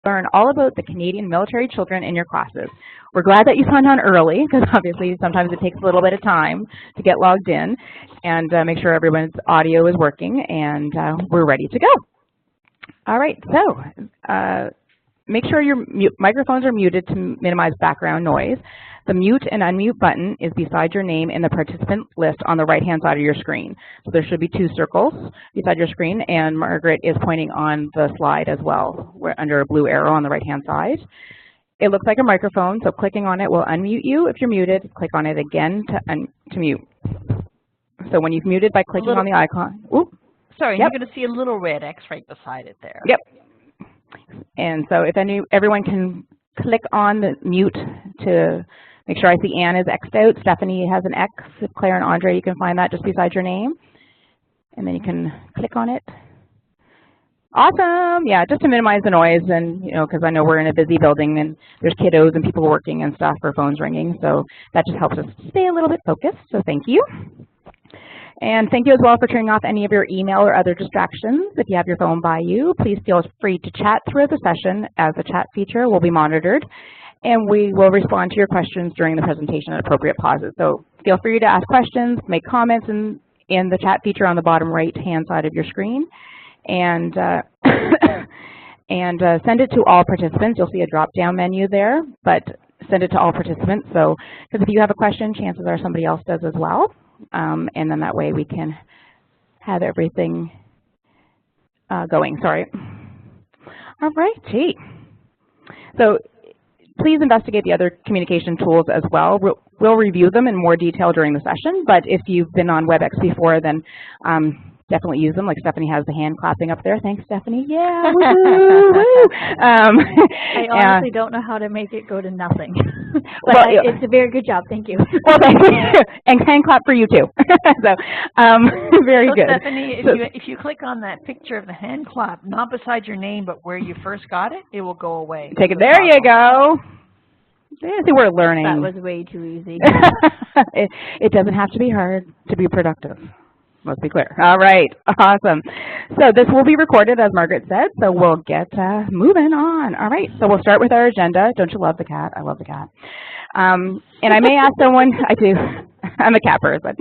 learn all about the Canadian military children in your classes. We're glad that you signed on early because obviously sometimes it takes a little bit of time to get logged in and make sure everyone's audio is working, and we're ready to go. All right, so make sure your microphones are muted to minimize background noise. The mute and unmute button is beside your name in the participant list on the right-hand side of your screen. So there should be 2 circles beside your screen, and Margaret is pointing on the slide as well. We're under a blue arrow on the right-hand side. It looks like a microphone, so clicking on it will unmute you. If you're muted, click on it again to mute. So when you've muted by clicking on the icon, sorry, yep. You're going to see a little red X right beside it there. Yep. And so if everyone can click on the mute to make sure I see Anne is X'd out. Stephanie has an X. Claire and Andre, you can find that just beside your name. And then you can click on it. Awesome. Yeah, just to minimize the noise, and because I know we're in a busy building and there's kiddos and people working and stuff or phones ringing, so that just helps us stay a little bit focused. So thank you. And thank you as well for turning off any of your email or other distractions. If you have your phone by you, please feel free to chat throughout the session, as the chat feature will be monitored, and we will respond to your questions during the presentation at appropriate pauses. So feel free to ask questions, make comments in the chat feature on the bottom right-hand side of your screen, and send it to all participants. You'll see a drop-down menu there, but send it to all participants. So, because if you have a question, chances are somebody else does as well. And then that way we can have everything going. Sorry. All right, gee. So please investigate the other communication tools as well. We'll review them in more detail during the session, but if you've been on WebEx before, then definitely use them. Like Stephanie has the hand clapping up there. Thanks, Stephanie. Yeah. Woo, woo. I honestly don't know how to make it go to nothing. But well, it's a very good job. Thank you. Well, thank you. And hand clap for you too. So very good. Stephanie, if you click on that picture of the hand clap, not beside your name, but where you first got it, it will go away. Take it. There you go. See, we're learning. That was way too easy. It doesn't have to be hard to be productive. Let's be clear. All right, awesome. So this will be recorded, as Margaret said, so we'll get moving on. All right, so we'll start with our agenda. Don't you love the cat? I love the cat. And I may ask someone, I do, I'm a cat person.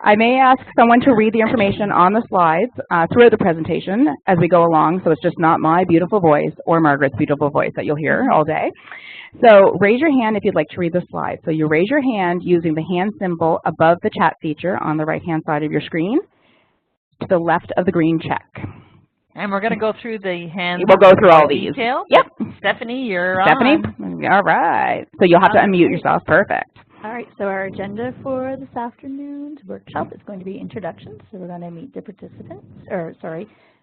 I may ask someone to read the information on the slides throughout the presentation as we go along, so it's just not my beautiful voice or Margaret's beautiful voice that you'll hear all day. So raise your hand if you'd like to read the slide. So you raise your hand using the hand symbol above the chat feature on the right-hand side of your screen to the left of the green check. And we're going to go through the hands. We'll go through all these. Detail. Yep. Stephanie, you're Stephanie? on. All right. So you'll have to unmute yourself. Perfect. All right, so our agenda for this afternoon's workshop is going to be introductions. So we're going to meet the participants,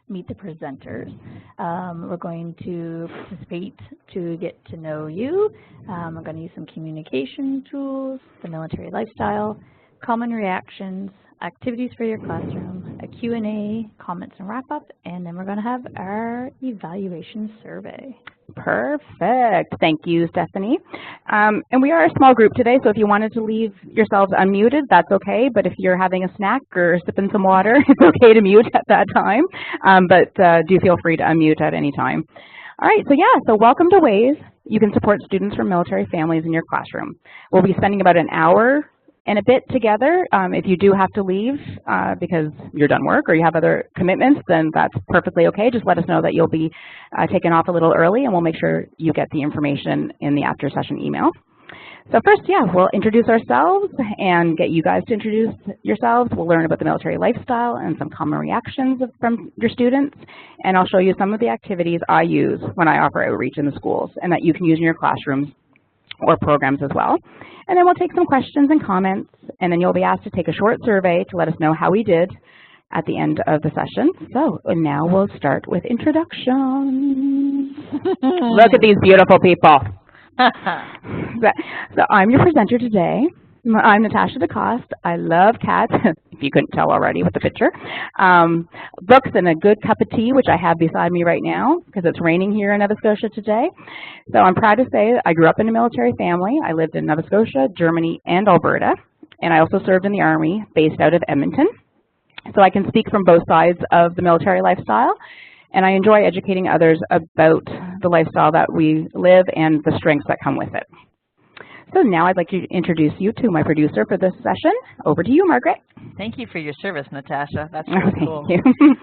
meet the presenters. We're going to participate to get to know you. We're going to use some communication tools, the military lifestyle, common reactions, activities for your classroom, a Q&A, comments and wrap-up, and then we're going to have our evaluation survey. Perfect. Thank you, Stephanie. And we are a small group today, so if you wanted to leave yourselves unmuted, that's okay. But if you're having a snack or sipping some water, it's okay to mute at that time. But do feel free to unmute at any time. All right, so welcome to Ways. You can support students from military families in your classroom. We'll be spending about an hour and a bit together. If you do have to leave because you're done work or you have other commitments, then that's perfectly okay. Just let us know that you'll be taken off a little early, and we'll make sure you get the information in the after session email. So first, we'll introduce ourselves and get you guys to introduce yourselves. We'll learn about the military lifestyle and some common reactions from your students, and I'll show you some of the activities I use when I offer outreach in the schools and that you can use in your classrooms or programs as well. And then we'll take some questions and comments, and then you'll be asked to take a short survey to let us know how we did at the end of the session. So now we'll start with introductions. Look at these beautiful people. So I'm your presenter today. I'm Natasha DeCoste. I love cats, if you couldn't tell already with the picture. Books and a good cup of tea, which I have beside me right now because it's raining here in Nova Scotia today. So I'm proud to say that I grew up in a military family. I lived in Nova Scotia, Germany, and Alberta. And I also served in the Army based out of Edmonton. So I can speak from both sides of the military lifestyle. And I enjoy educating others about the lifestyle that we live and the strengths that come with it. So now I'd like to introduce you to my producer for this session. Over to you, Margaret. Thank you for your service, Natasha. That's really cool. Thank you.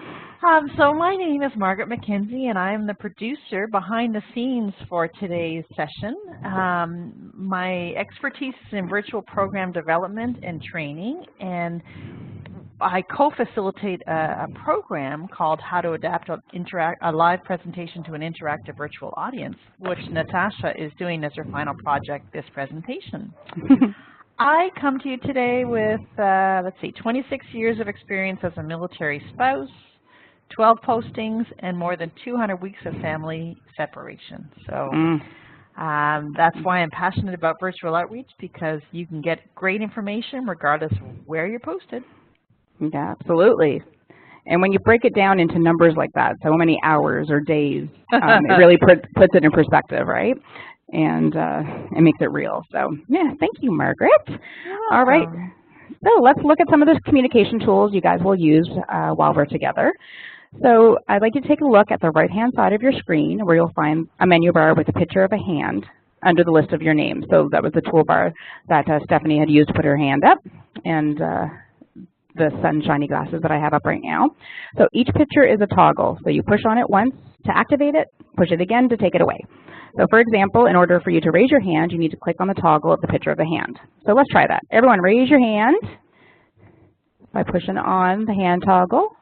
So my name is Margaret McKenzie, and I am the producer behind the scenes for today's session. My expertise is in virtual program development and training, and I co-facilitate a program called How to Adapt a Live Presentation to an Interactive Virtual Audience, which Natasha is doing as her final project, this presentation. I come to you today with, 26 years of experience as a military spouse, 12 postings, and more than 200 weeks of family separation. So that's why I'm passionate about virtual outreach, because you can get great information regardless of where you're posted. Yeah, absolutely. And when you break it down into numbers like that, so many hours or days, it really puts it in perspective, right? And it makes it real. So, yeah, thank you, Margaret. All right. So let's look at some of the communication tools you guys will use while we're together. So I'd like you to take a look at the right-hand side of your screen, where you'll find a menu bar with a picture of a hand under the list of your names. So that was the toolbar that Stephanie had used to put her hand up, and the sunshiny glasses that I have up right now. So each picture is a toggle. So you push on it once to activate it, push it again to take it away. So for example, in order for you to raise your hand, you need to click on the toggle of the picture of the hand. So let's try that. Everyone raise your hand by pushing on the hand toggle.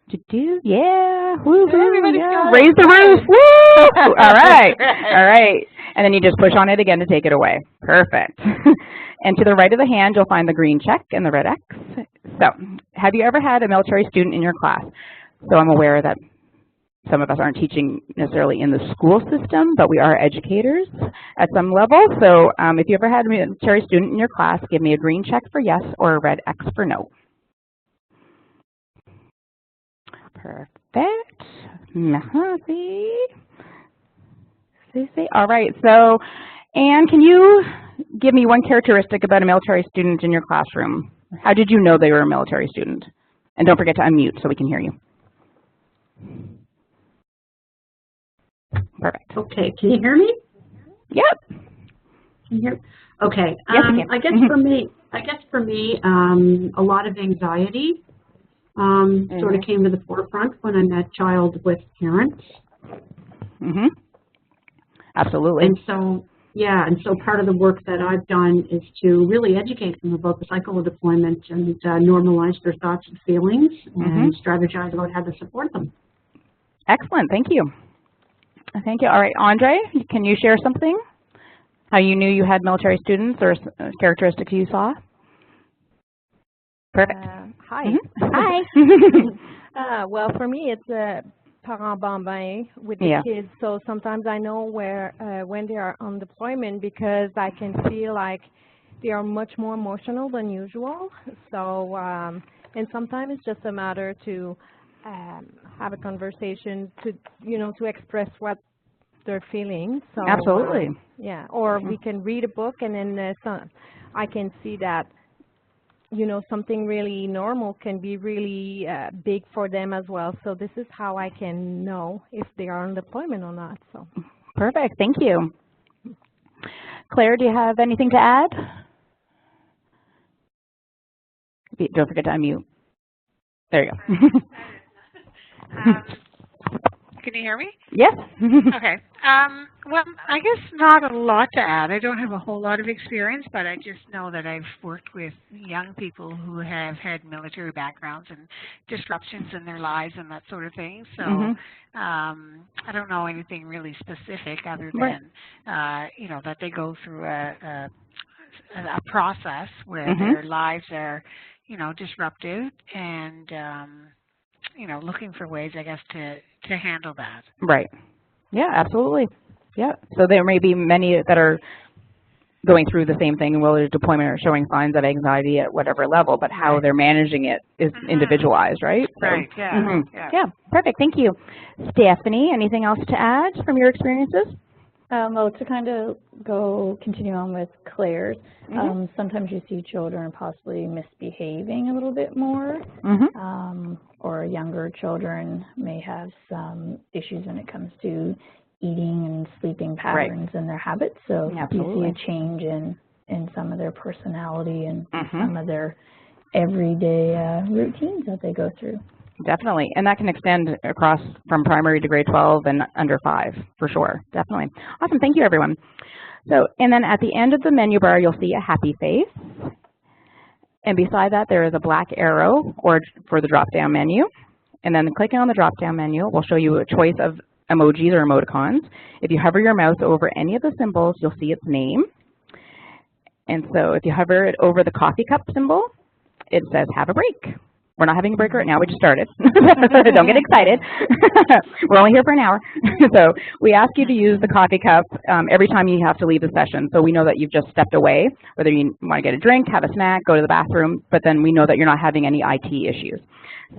Yeah, woohoo, yeah. Raise the roof, woo! All right, all right. And then you just push on it again to take it away. Perfect. And to the right of the hand, you'll find the green check and the red X. So, have you ever had a military student in your class? So I'm aware that some of us aren't teaching necessarily in the school system, but we are educators at some level. So if you ever had a military student in your class, give me a green check for yes or a red X for no. Perfect. See. All right. So, Anne, can you give me one characteristic about a military student in your classroom? How did you know they were a military student? And don't forget to unmute so we can hear you. Perfect. Okay. Can you hear me? Yep. Can you hear? Okay. Yes, you can. I guess for me, a lot of anxiety sort of came to the forefront when I met child with parents. Absolutely. And so, yeah, and so part of the work that I've done is to really educate them about the cycle of deployment and normalize their thoughts and feelings and strategize about how to support them. Excellent. Thank you. Thank you. All right, Andre, can you share something? How you knew you had military students or characteristics you saw? Perfect. Hi. Hi. Well, for me, it's parent bambin with the kids. So sometimes I know where when they are on deployment, because I can feel like they are much more emotional than usual. So and sometimes it's just a matter to have a conversation to to express what they're feeling. So absolutely. Yeah. Or we can read a book, and then I can see that something really normal can be really big for them as well. So this is how I can know if they are on deployment or not. So perfect. Thank you. Claire, do you have anything to add? Don't forget to unmute. There you go. Can you hear me? Yes. Okay. Well, I guess not a lot to add. I don't have a whole lot of experience, but I just know that I've worked with young people who have had military backgrounds and disruptions in their lives and that sort of thing. So I don't know anything really specific other than, that they go through a process where their lives are, disruptive and, looking for ways, I guess, to handle that. Right. Yeah, absolutely. Yeah. So there may be many that are going through the same thing, whether it's deployment or showing signs of anxiety at whatever level, but how they're managing it is individualized, right? Right. So, Yeah. Yeah. Perfect. Thank you. Stephanie, anything else to add from your experiences? Well, to kind of continue on with Claire's, sometimes you see children possibly misbehaving a little bit more, or younger children may have some issues when it comes to eating and sleeping patterns and their habits. So Absolutely. you see a change in some of their personality and some of their everyday routines that they go through. Definitely, and that can extend across from primary to grade 12 and under 5, for sure, definitely. Awesome, thank you everyone. So, and then at the end of the menu bar, you'll see a happy face. And beside that, there is a black arrow for the drop-down menu. And then clicking on the drop-down menu will show you a choice of emojis or emoticons. If you hover your mouse over any of the symbols, you'll see its name. And so if you hover it over the coffee cup symbol, it says have a break. We're not having a break right now, we just started. Don't get excited. We're only here for an hour. So we ask you to use the coffee cup every time you have to leave the session. So we know that you've just stepped away, whether you want to get a drink, have a snack, go to the bathroom, but then we know that you're not having any IT issues.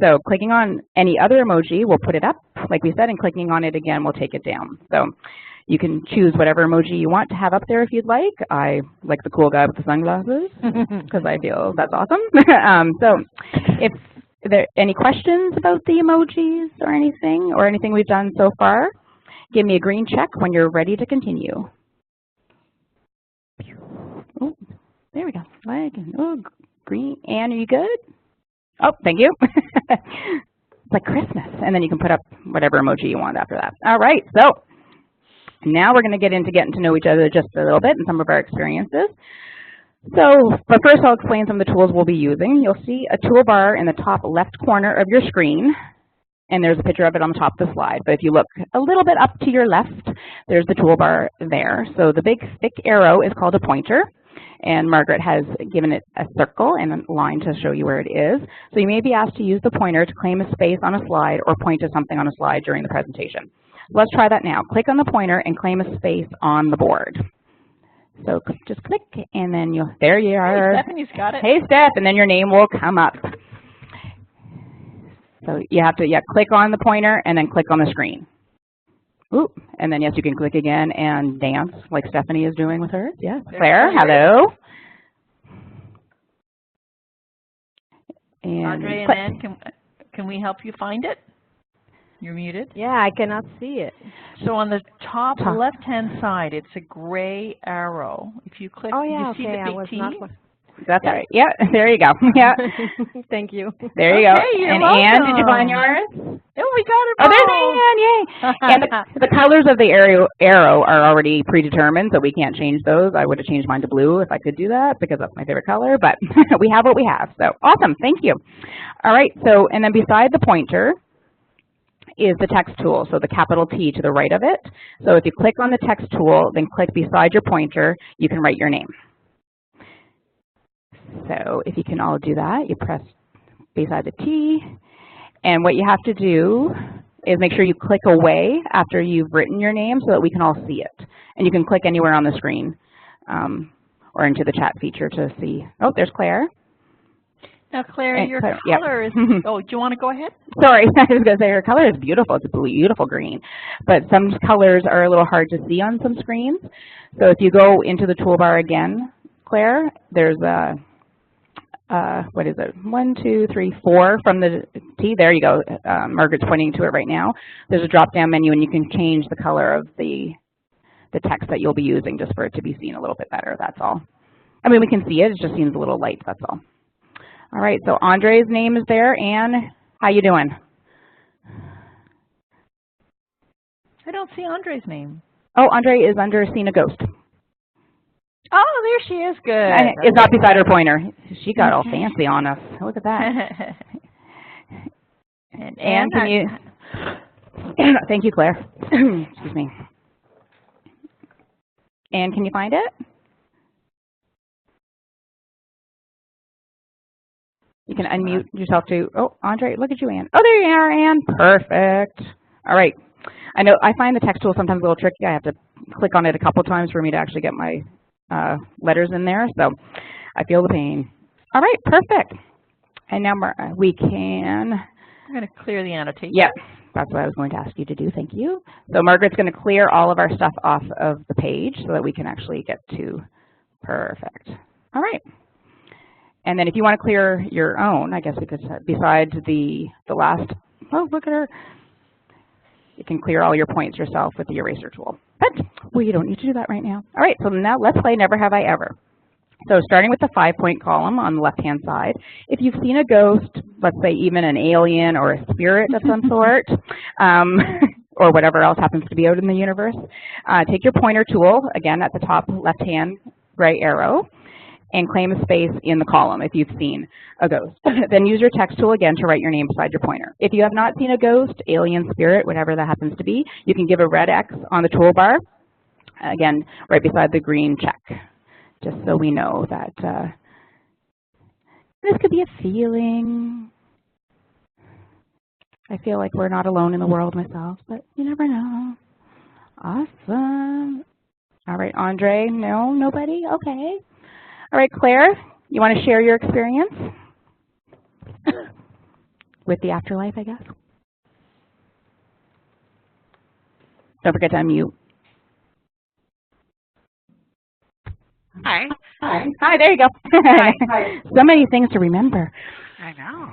So clicking on any other emoji will put it up, like we said, and clicking on it again will take it down. So you can choose whatever emoji you want to have up there if you'd like. I like the cool guy with the sunglasses because I feel that's awesome. So if there are any questions about the emojis or anything we've done so far, give me a green check when you're ready to continue. Oh, there we go. Oh, green. Anne, are you good? Oh, thank you. It's like Christmas. And then you can put up whatever emoji you want after that. All right, so now we're going to get into getting to know each other just a little bit and some of our experiences. So, but first I'll explain some of the tools we'll be using. You'll see a toolbar in the top left corner of your screen, and there's a picture of it on the top of the slide. But if you look a little bit up to your left, there's the toolbar there. So the big thick arrow is called a pointer, and Margaret has given it a circle and a line to show you where it is. So you may be asked to use the pointer to claim a space on a slide or point to something on a slide during the presentation. Let's try that now. Click on the pointer and claim a space on the board. So just click, and then there you are. Hey, Stephanie's got it. Hey, Steph, and then your name will come up. So you have to, click on the pointer and then click on the screen. Ooh, and then yes, you can click again and dance like Stephanie is doing with hers. Yes, Claire, hello. And Andre and Ann, can we help you find it? You're muted. Yeah, I cannot see it. So on the top left-hand side, it's a gray arrow. If you click, you see the big T? That's all right. Yeah, there you go. Yeah. Thank you. There you go. You're and welcome. Anne, did you find yours? Oh, we got it. Oh, there's Anne, yay. And the colors of the arrow are already predetermined, so we can't change those. I would have changed mine to blue if I could do that because that's my favorite color, but we have what we have. So awesome. Thank you. All right. So, and then beside the pointer is the text tool, so the capital T to the right of it. So if you click on the text tool, then click beside your pointer, you can write your name. So if you can all do that, you press beside the T, and what you have to do is make sure you click away after you've written your name so that we can all see it. And you can click anywhere on the screen or into the chat feature to see. Oh, there's Claire. Now, Claire, your color is, oh, do you want to go ahead? Sorry, I was going to say her color is beautiful. It's a beautiful green. But some colors are a little hard to see on some screens. So if you go into the toolbar again, Claire, there's a, what is it, 1, 2, 3, 4 from the T. There you go. Margaret's pointing to it right now. There's a drop-down menu, and you can change the color of the text that you'll be using just for it to be seen a little bit better, that's all. I mean, we can see it. It just seems a little light, that's all. All right, so Andre's name is there. Anne, how you doing? I don't see Andre's name. Oh, Andre is under Seen a Ghost. Oh, there she is. Good. And it's not beside her pointer. She got all fancy on us. Look at that. And Anne, can you? Thank you, Claire. Excuse me. Anne, can you find it? You can unmute yourself too. Oh, Andre, look at you, Anne. Oh, there you are, Anne. Perfect. All right. I know I find the text tool sometimes a little tricky. I have to click on it a couple times for me to actually get my letters in there. So I feel the pain. All right, perfect. And now we can. I'm going to clear the annotation. Yep, that's what I was going to ask you to do. Thank you. So Margaret's going to clear all of our stuff off of the page so that we can actually get to perfect. All right. And then if you want to clear your own, I guess we could, besides the last, oh, look at her. You can clear all your points yourself with the eraser tool. But we don't need to do that right now. All right, so now let's play Never Have I Ever. So starting with the 5-point column on the left-hand side, if you've seen a ghost, let's say even an alien or a spirit of some sort, or whatever else happens to be out in the universe, take your pointer tool, again at the top left-hand right arrow, and claim a space in the column if you've seen a ghost. Then use your text tool again to write your name beside your pointer. If you have not seen a ghost, alien, spirit, whatever that happens to be, you can give a red X on the toolbar, again, right beside the green check, just so we know that this could be a feeling. I feel like we're not alone in the world myself, but you never know. Awesome. All right, Andre, no, nobody? Okay. All right, Claire, you want to share your experience with the afterlife, I guess? Don't forget to unmute. Hi. Hi. Hi, there you go. Hi. So many things to remember. I know.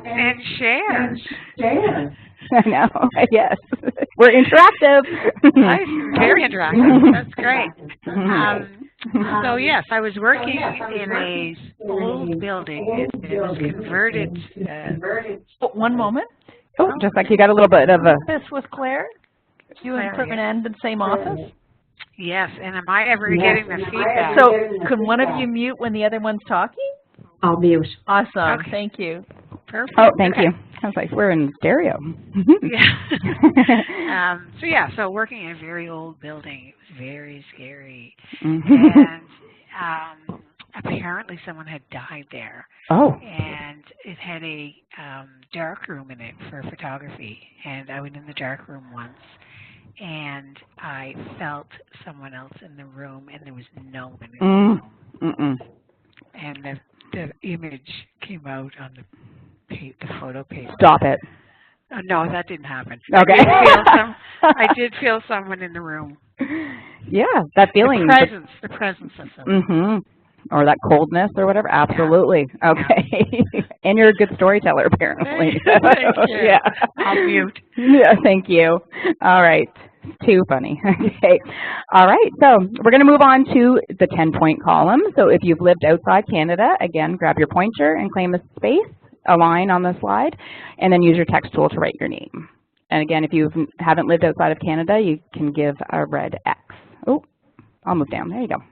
And share. Share. I know, yes. We're interactive. Nice, very interactive. That's great. So yes, I was working in a old building. It was converted. One moment. Oh, just like you got a little bit of a... This was Claire? You and Claire in the same office? Yes, and am I ever getting the feedback? So could one of you mute when the other one's talking? I'll mute. Awesome, Okay. thank you. Perfect. Oh, thank Okay. you. I was like, we're in stereo. Yeah. So working in a very old building, it was very scary. And apparently someone had died there. Oh. And it had a dark room in it for photography. And I went in the dark room once, and I felt someone else in the room, and there was no one in the room. And the image came out on the photo page. Stop it. Oh, no, that didn't happen. Okay. I did feel someone in the room. Yeah, that feeling. The presence of someone. Or that coldness or whatever. Absolutely. Yeah. Okay. And you're a good storyteller, apparently. Thank you. Yeah. I'll mute. Yeah, thank you. All right. Too funny. Okay. All right. So we're going to move on to the 10-point column. So if you've lived outside Canada, again, grab your pointer and claim a space, a line on the slide, and then use your text tool to write your name. And again, if you haven't lived outside of Canada, you can give a red X. Oh, I'll move down. There you go.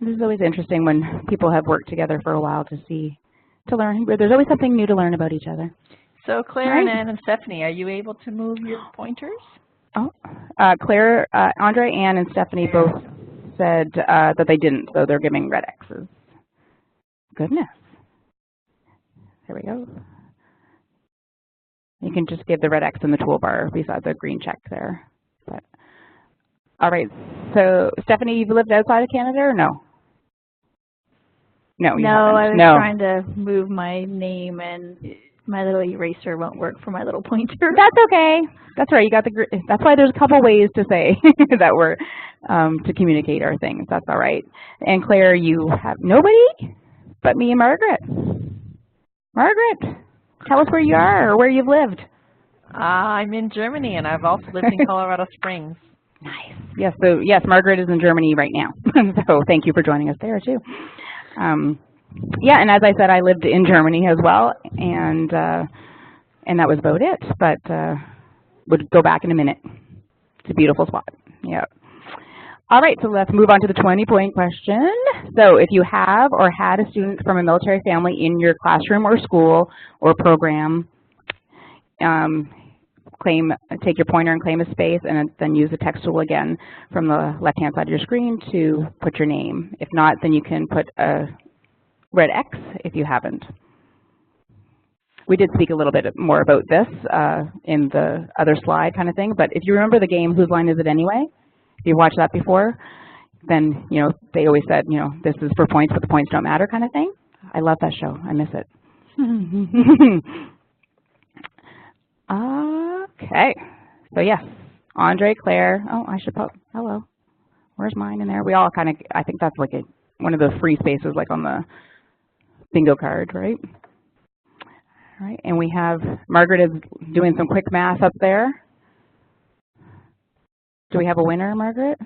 This is always interesting when people have worked together for a while to learn. There's always something new to learn about each other. So Claire and Anne and Stephanie, are you able to move your pointers? Oh, Claire, Andre, Anne, and Stephanie both said that they didn't, so they're giving red X's. Goodness. There we go. You can just give the red X in the toolbar beside the green check there. But all right, so Stephanie, you've lived outside of Canada or no? No, you haven't. I was trying to move my name, and my little eraser won't work for my little pointer. That's okay. That's right. You got the. That's why there's a couple ways to say that we're to communicate our things. That's all right. And Claire, you have nobody but me and Margaret. Margaret, tell us where you are or where you've lived. I'm in Germany, and I've also lived in Colorado Springs. Nice. Yes. So yes, Margaret is in Germany right now. So thank you for joining us there too. Yeah, and as I said, I lived in Germany as well, and that was about it. But would go back in a minute. It's a beautiful spot. Yeah. All right, so let's move on to the 20-point question. So if you have or had a student from a military family in your classroom or school or program, take your pointer and claim a space, and then use the text tool again from the left-hand side of your screen to put your name. If not, then you can put a red X if you haven't. We did speak a little bit more about this in the other slide kind of thing, but if you remember the game, Whose Line Is It Anyway? If you watched that before, then, you know, they always said, you know, this is for points, but the points don't matter kind of thing. I love that show. I miss it. Okay. So, yes, Andre, Claire. Oh, I should put, hello. Where's mine in there? We all kind of, I think that's like one of the free spaces like on the bingo card, right? All right, and we have Margaret is doing some quick math up there. Do we have a winner, Margaret?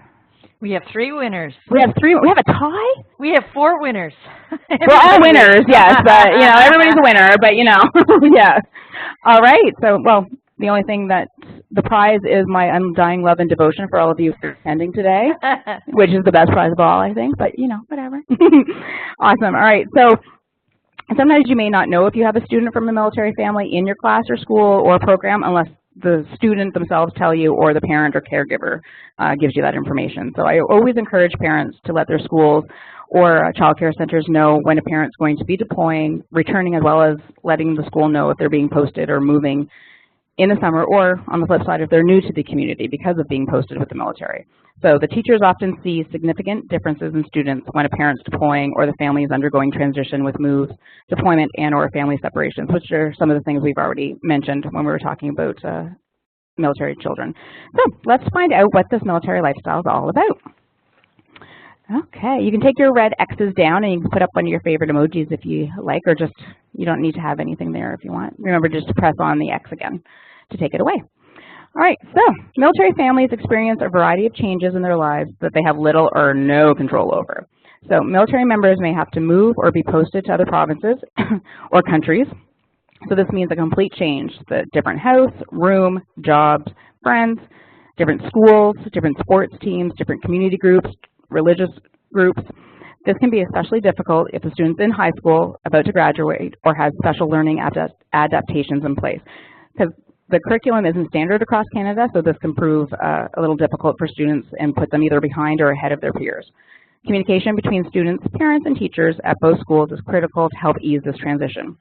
We have 3 winners. We have 3. We have a tie? We have 4 winners. We're all winners, yes, but, you know, everybody's a winner, but, you know, yeah. All right, so, well, the only thing that, the prize is my undying love and devotion for all of you for attending today, which is the best prize of all, I think, but, you know, whatever. Awesome, all right, so sometimes you may not know if you have a student from a military family in your class or school or program unless the student themselves tell you or the parent or caregiver gives you that information. So I always encourage parents to let their schools or child care centers know when a parent's going to be deploying, returning, as well as letting the school know if they're being posted or moving in the summer, or on the flip side, if they're new to the community because of being posted with the military. So the teachers often see significant differences in students when a parent's deploying or the family is undergoing transition with moves, deployment, and or family separations, which are some of the things we've already mentioned when we were talking about military children. So let's find out what this military lifestyle is all about. Okay, you can take your red X's down and you can put up one of your favorite emojis if you like, or just, you don't need to have anything there if you want. Remember just to press on the X again to take it away. All right, so military families experience a variety of changes in their lives that they have little or no control over. So military members may have to move or be posted to other provinces or countries. So this means a complete change, the different house, room, jobs, friends, different schools, different sports teams, different community groups, religious groups. This can be especially difficult if the student's in high school, about to graduate, or has special learning adaptations in place. Because the curriculum isn't standard across Canada, so this can prove a little difficult for students and put them either behind or ahead of their peers. Communication between students, parents, and teachers at both schools is critical to help ease this transition.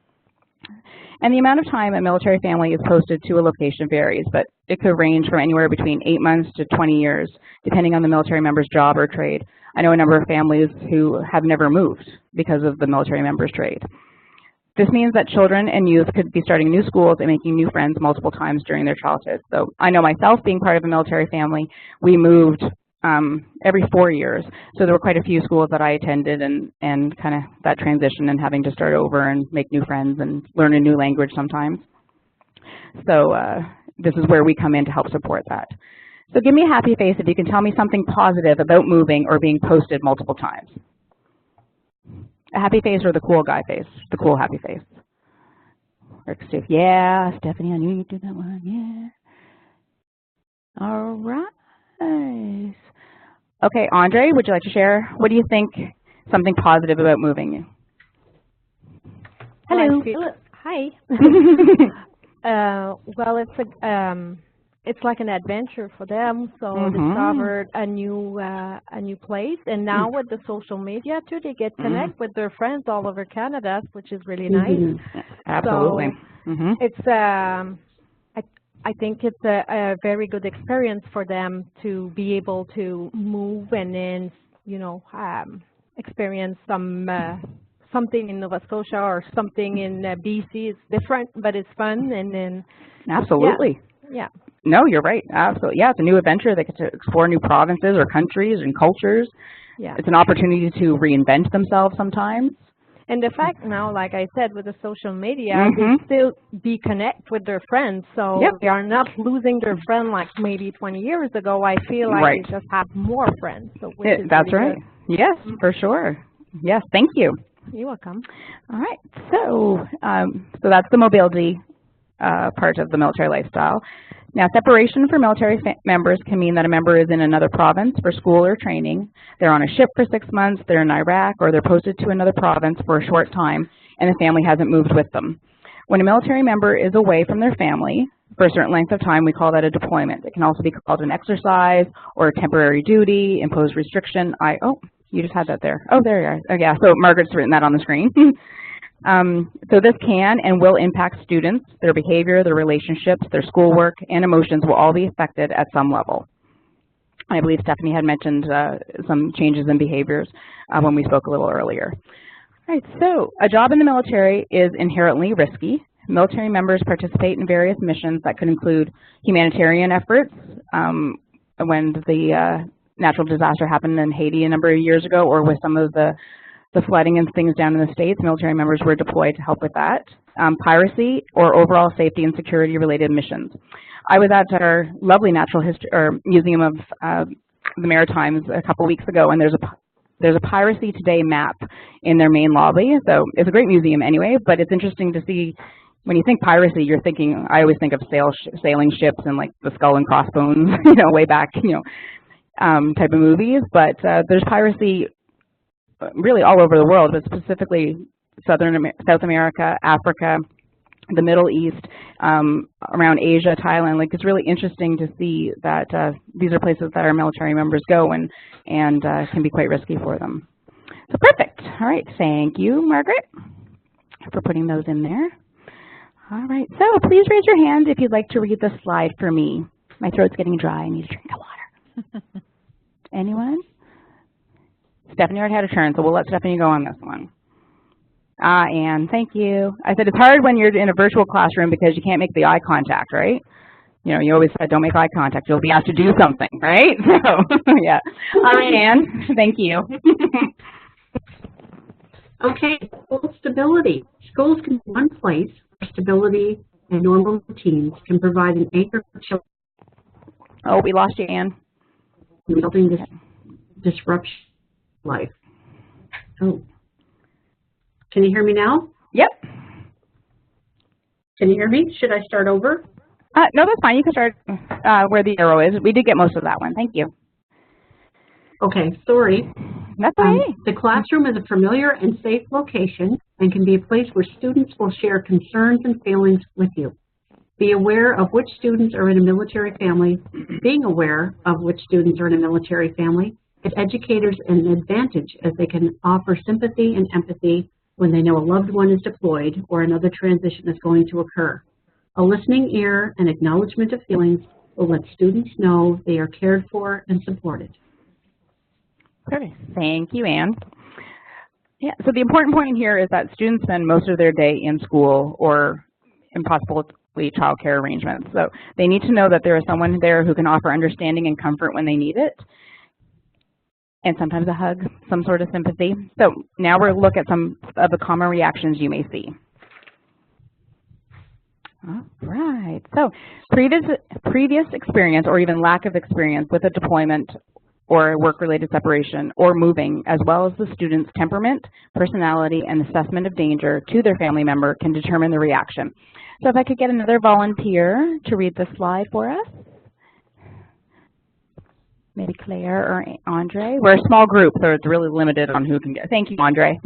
And the amount of time a military family is posted to a location varies, but it could range from anywhere between 8 months to 20 years, depending on the military member's job or trade. I know a number of families who have never moved because of the military member's trade. This means that children and youth could be starting new schools and making new friends multiple times during their childhood. So I know myself, being part of a military family, we moved every 4 years. So there were quite a few schools that I attended, and kind of that transition and having to start over and make new friends and learn a new language sometimes. So this is where we come in to help support that. So give me a happy face if you can tell me something positive about moving or being posted multiple times. A happy face or the cool guy face? The cool happy face. Yeah, Stephanie, I knew you'd do that one. Yeah. All right. Okay, Andre, would you like to share? What do you think something positive about moving? Hello. Hi. Well, it's like an adventure for them. So discovered a new place, and now with the social media too, they get connect with their friends all over Canada, which is really nice. Absolutely. So it's I think it's a very good experience for them to be able to move and then, you know, experience something in Nova Scotia or something in BC. It's different, but it's fun, and then absolutely. Yeah. No, you're right. Absolutely. Yeah, it's a new adventure. They get to explore new provinces or countries and cultures. Yeah. It's an opportunity to reinvent themselves sometimes. And the fact now, like I said, with the social media, they still be connect with their friends. So they are not losing their friend like maybe 20 years ago. I feel like they just have more friends. So that's really right. Good. Yes, for sure. Yes, thank you. You're welcome. All right. So, so that's the mobility part of the military lifestyle. Now, separation for military members can mean that a member is in another province for school or training. They're on a ship for 6 months, they're in Iraq, or they're posted to another province for a short time, and the family hasn't moved with them. When a military member is away from their family for a certain length of time, we call that a deployment. It can also be called an exercise or temporary duty, imposed restriction. Oh, you just had that there. Oh, there you are. Oh, yeah, so Margaret's written that on the screen. So this can and will impact students, their behavior, their relationships, their schoolwork, and emotions will all be affected at some level. I believe Stephanie had mentioned some changes in behaviors when we spoke a little earlier. All right, so a job in the military is inherently risky. Military members participate in various missions that could include humanitarian efforts. When the natural disaster happened in Haiti a number of years ago, or with some of the the flooding and things down in the States. Military members were deployed to help with that. Piracy or overall safety and security related missions. I was at our lovely Natural History or Museum of the Maritimes a couple weeks ago, and there's a Piracy Today map in their main lobby. So it's a great museum anyway, but it's interesting to see. When you think piracy, you're thinking, I always think of sailing ships and like the Skull and Crossbones, way back, type of movies. But there's piracy really all over the world, but specifically South America, Africa, the Middle East, around Asia, Thailand. Like, it's really interesting to see that these are places that our military members go and can be quite risky for them. So perfect. All right. Thank you, Margaret, for putting those in there. All right, so please raise your hand if you'd like to read the slide for me. My throat's getting dry. I need a drink of water. Anyone? Stephanie already had a turn, so we'll let Stephanie go on this one. Anne, thank you. I said it's hard when you're in a virtual classroom because you can't make the eye contact, right? You always said don't make eye contact. You'll be asked to do something, right? So, yeah. All right, Anne, thank you. Okay, school stability. Schools can be one place where stability and normal routines can provide an anchor for children. Oh, we lost you, Anne. Resulting this disruption of life. Oh. Can you hear me now? Yep. Can you hear me? Should I start over? No, that's fine. You can start where the arrow is. We did get most of that one. Thank you. Okay, sorry. That's okay. The classroom is a familiar and safe location and can be a place where students will share concerns and feelings with you. Be aware of which students are in a military family. Being aware of which students are in a military family gives educators an advantage as they can offer sympathy and empathy when they know a loved one is deployed or another transition is going to occur. A listening ear and acknowledgement of feelings will let students know they are cared for and supported. Perfect. Thank you, Anne. Yeah, so the important point here is that students spend most of their day in school or in possibly child care arrangements. So they need to know that there is someone there who can offer understanding and comfort when they need it, and sometimes a hug, some sort of sympathy. So now we'll look at some of the common reactions you may see. All right, so previous experience or even lack of experience with a deployment or work-related separation or moving, as well as the student's temperament, personality, and assessment of danger to their family member can determine the reaction. So if I could get another volunteer to read the slide for us. Maybe Claire or Andre. We're a small group, so it's really limited on who can get. Thank you, Andre.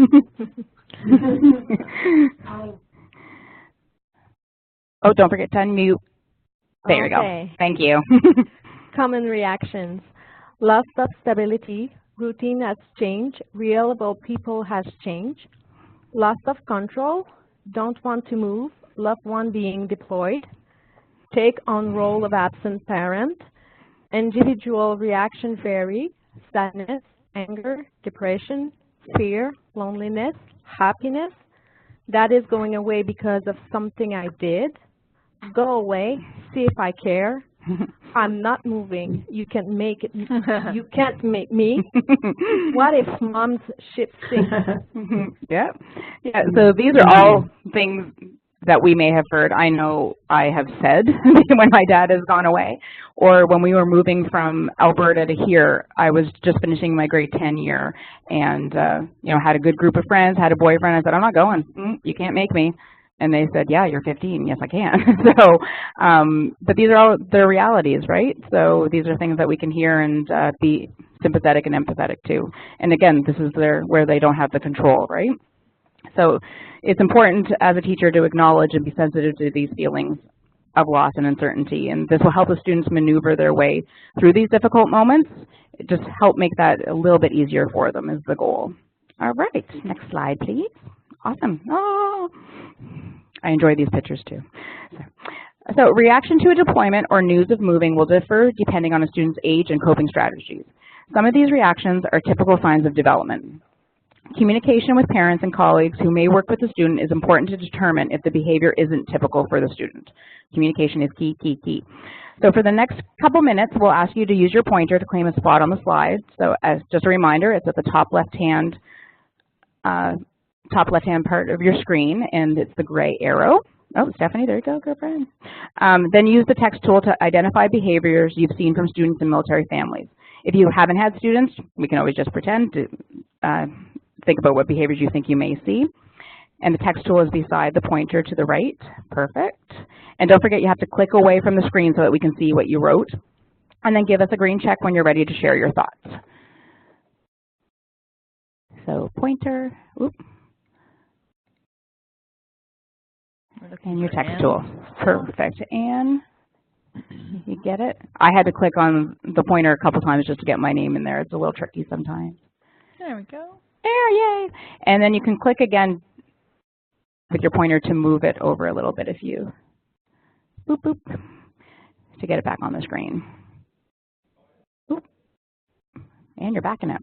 Oh, don't forget to unmute. There we go. Thank you. Common reactions. Loss of stability, routine has changed, reliable people has changed. Loss of control, don't want to move, loved one being deployed. Take on role of absent parent. Individual reaction vary, sadness, anger, depression, fear, loneliness, happiness. That is going away because of something I did. Go away, see if I care. I'm not moving. You can't make it. You can't make me. What if mom's ship sinks? Yeah. So these are all things that we may have heard. I know I have said when my dad has gone away, or when we were moving from Alberta to here. I was just finishing my grade 10 year, and had a good group of friends, had a boyfriend. I said, I'm not going. You can't make me. And they said, yeah, you're 15. Yes, I can. So, but these are all their realities, right? So these are things that we can hear and be sympathetic and empathetic to. And again, this is where they don't have the control, right? So it's important as a teacher to acknowledge and be sensitive to these feelings of loss and uncertainty. And this will help the students maneuver their way through these difficult moments. Just help make that a little bit easier for them is the goal. All right, next slide, please. Awesome. Oh, I enjoy these pictures too. So reaction to a deployment or news of moving will differ depending on a student's age and coping strategies. Some of these reactions are typical signs of development. Communication with parents and colleagues who may work with the student is important to determine if the behavior isn't typical for the student. Communication is key, key, key. So for the next couple minutes, we'll ask you to use your pointer to claim a spot on the slide. So as just a reminder, it's at the top left-hand top left-hand part of your screen, and it's the gray arrow. Oh, Stephanie, there you go, girlfriend. Then use the text tool to identify behaviors you've seen from students in military families. If you haven't had students, we can always just pretend to think about what behaviors you think you may see. And the text tool is beside the pointer to the right. Perfect. And don't forget you have to click away from the screen so that we can see what you wrote. And then give us a green check when you're ready to share your thoughts. So pointer, oop. And your text tool. Perfect. And you get it? I had to click on the pointer a couple times just to get my name in there. It's a little tricky sometimes. There we go. There, yay. And then you can click again with your pointer to move it over a little bit if you, boop, boop, to get it back on the screen. Boop. And you're backing it.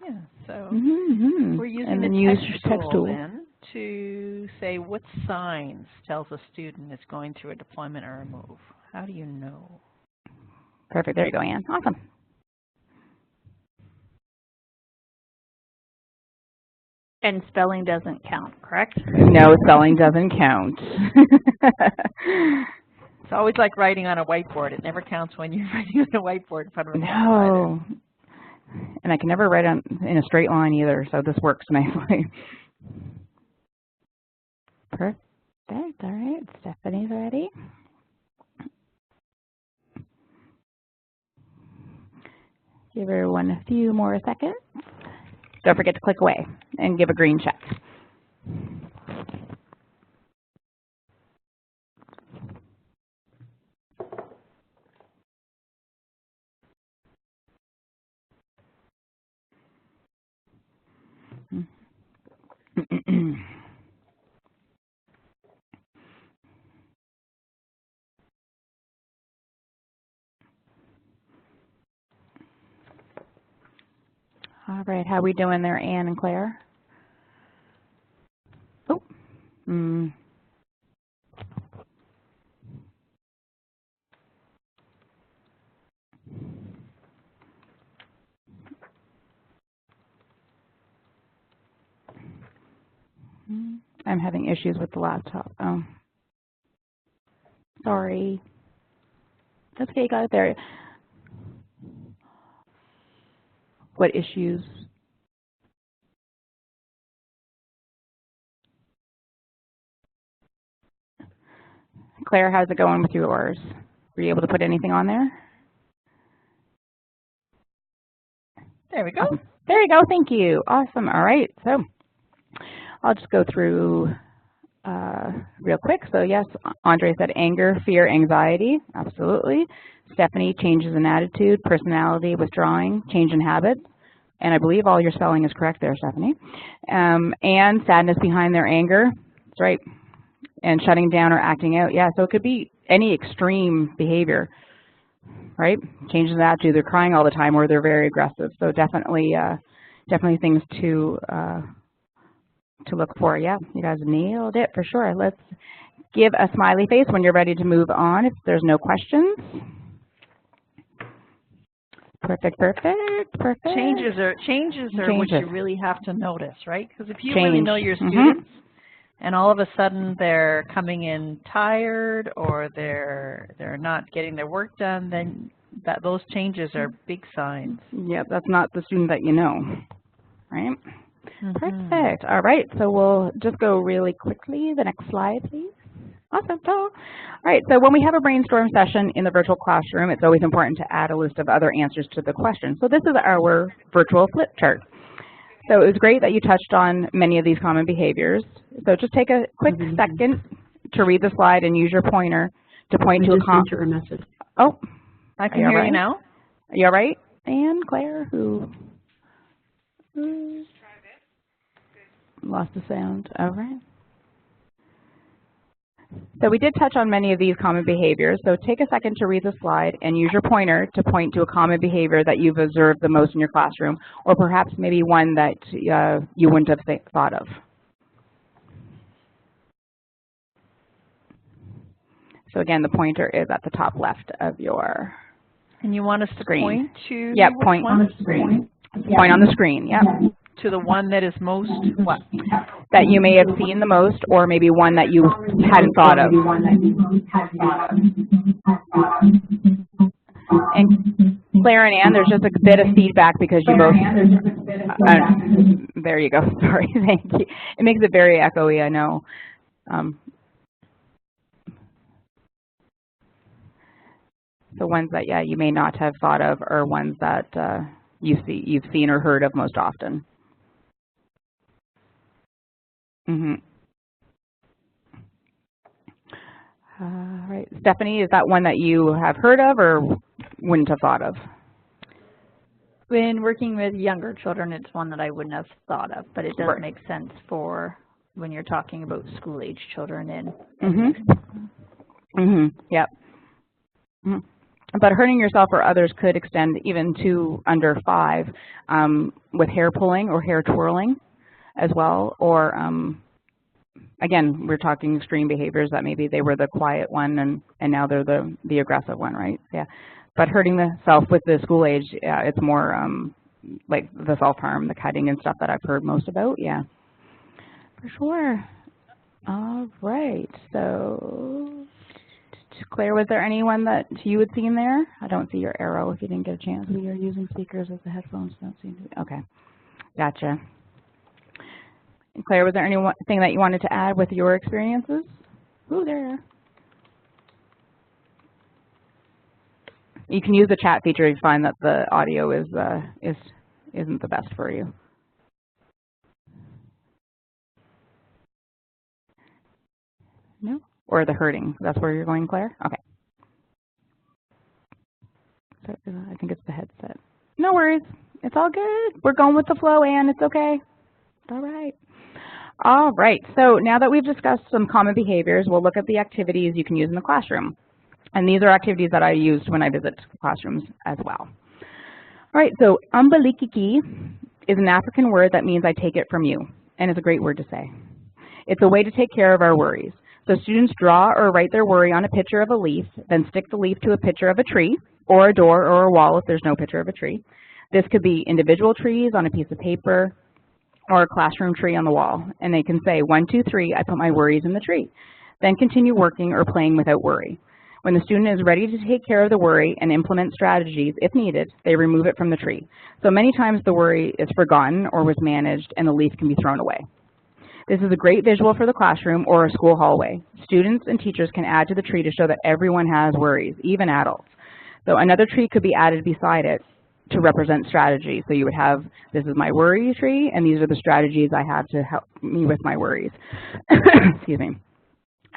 Yeah, so Mm-hmm. we're using and then the use text tool then to say what signs tells a student is going through a deployment or a move. How do you know? Perfect. There you go, Anne. Awesome. And spelling doesn't count, correct? No, spelling doesn't count. It's always like writing on a whiteboard. It never counts when you're writing on a whiteboard in front of a No. And I can never write in a straight line either, so this works nicely. Perfect. All right, Stephanie's ready. Give everyone a few more seconds. Don't forget to click away and give a green check. All right, how are we doing there, Anne and Claire? Oh. I'm having issues with the laptop. Oh. Sorry. That's okay, you got it there. What issues? Claire, how's it going with yours? Were you able to put anything on there? There we go. Awesome. There you go. Thank you. Awesome. All right. So I'll just go through real quick. So yes, Andre said anger, fear, anxiety. Absolutely. Stephanie, changes in attitude, personality, withdrawing, change in habits. And I believe all your spelling is correct there, Stephanie. And sadness behind their anger. That's right. And shutting down or acting out. Yeah, so it could be any extreme behavior, right? Changes in attitude. They're crying all the time or they're very aggressive. So definitely things to look for. Yeah, you guys nailed it for sure. Let's give a smiley face when you're ready to move on if there's no questions. Perfect, perfect, perfect. Changes are what you really have to notice, right? Because if you really know your students, Mm-hmm. and all of a sudden they're coming in tired or they're not getting their work done, then those changes are big signs. Yeah, that's not the student that you know, right? Mm-hmm. Perfect. All right, so we'll just go really quickly. The next slide, please. Awesome. All right, so when we have a brainstorm session in the virtual classroom, it's always important to add a list of other answers to the question. So this is our virtual flip chart. So it was great that you touched on many of these common behaviors. So just take a quick second to read the slide and use your pointer to point to a a message. Oh, I can hear you now. Are you all right? And Claire, who lost the sound. All right. So we did touch on many of these common behaviors. So take a second to read the slide and use your pointer to point to a common behavior that you've observed the most in your classroom, or perhaps maybe one that you wouldn't have thought of. So again, the pointer is at the top left of your And you want us to screen. point to Yep, which point one? on the screen. Point on the screen, yep. To the one that is most what? That you may have seen the most, or maybe one that you hadn't thought of. And Claire and Ann, there's just a bit of feedback because you both, there you go, sorry, thank you. It makes it very echoey, I know. The ones that, yeah, you may not have thought of are ones that you've seen or heard of most often. All right, Stephanie, is that one that you have heard of or wouldn't have thought of? When working with younger children, it's one that I wouldn't have thought of, but it does make sense for when you're talking about school-age children and Yep. But hurting yourself or others could extend even to under 5 with hair pulling or hair twirling as well, or again, we're talking extreme behaviors that maybe they were the quiet one and now they're the aggressive one, right? Yeah. But hurting the self with the school age, yeah, it's more like the self-harm, the cutting and stuff that I've heard most about, yeah. For sure. All right, so Claire, was there anyone that you had seen there? I don't see your arrow if you didn't get a chance. We are using speakers as the headphones don't seem to be. Okay, gotcha. And Claire, was there anything that you wanted to add with your experiences? Ooh, there. You can use the chat feature if you find that the audio isn't the best for you. No? Or the hurting. That's where you're going, Claire? Okay. So, I think it's the headset. No worries. It's all good. We're going with the flow, Anne. It's okay. It's all right. All right. So now that we've discussed some common behaviors, we'll look at the activities you can use in the classroom. And these are activities that I used when I visit classrooms as well. All right. So Aqui Ki is an African word that means I take it from you. And it's a great word to say. It's a way to take care of our worries. So students draw or write their worry on a picture of a leaf, then stick the leaf to a picture of a tree, or a door or a wall if there's no picture of a tree. This could be individual trees on a piece of paper or a classroom tree on the wall. And they can say, 1, 2, 3, I put my worries in the tree. Then continue working or playing without worry. When the student is ready to take care of the worry and implement strategies, if needed, they remove it from the tree. So many times the worry is forgotten or was managed and the leaf can be thrown away. This is a great visual for the classroom or a school hallway. Students and teachers can add to the tree to show that everyone has worries, even adults. So another tree could be added beside it to represent strategy. So you would have, this is my worry tree, and these are the strategies I have to help me with my worries. Excuse me.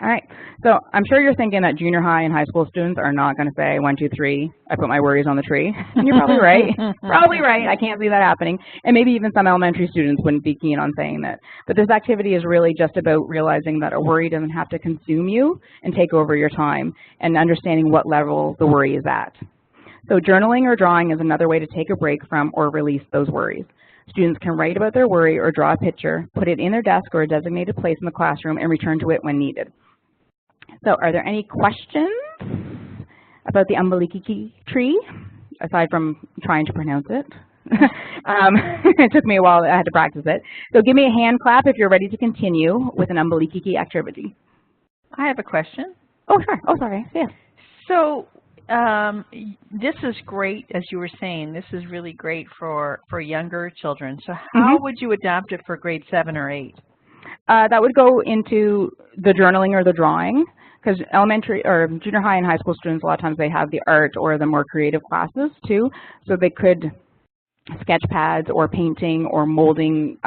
All right, so I'm sure you're thinking that junior high and high school students are not going to say 1, 2, 3, I put my worries on the tree. And you're probably right. Probably right. I can't see that happening. And maybe even some elementary students wouldn't be keen on saying that. But this activity is really just about realizing that a worry doesn't have to consume you and take over your time, and understanding what level the worry is at. So journaling or drawing is another way to take a break from or release those worries. Students can write about their worry or draw a picture, put it in their desk or a designated place in the classroom, and return to it when needed. So are there any questions about the Aqui Ki tree, aside from trying to pronounce it? It took me a while. I had to practice it. So give me a hand clap if you're ready to continue with an Aqui Ki activity. I have a question. Oh, sure. Oh, sorry. Yes. So this is great, as you were saying. This is really great for younger children. So how would you adapt it for grade 7 or 8? That would go into the journaling or the drawing, because elementary or junior high and high school students, a lot of times they have the art or the more creative classes too. So they could sketch pads or painting or molding.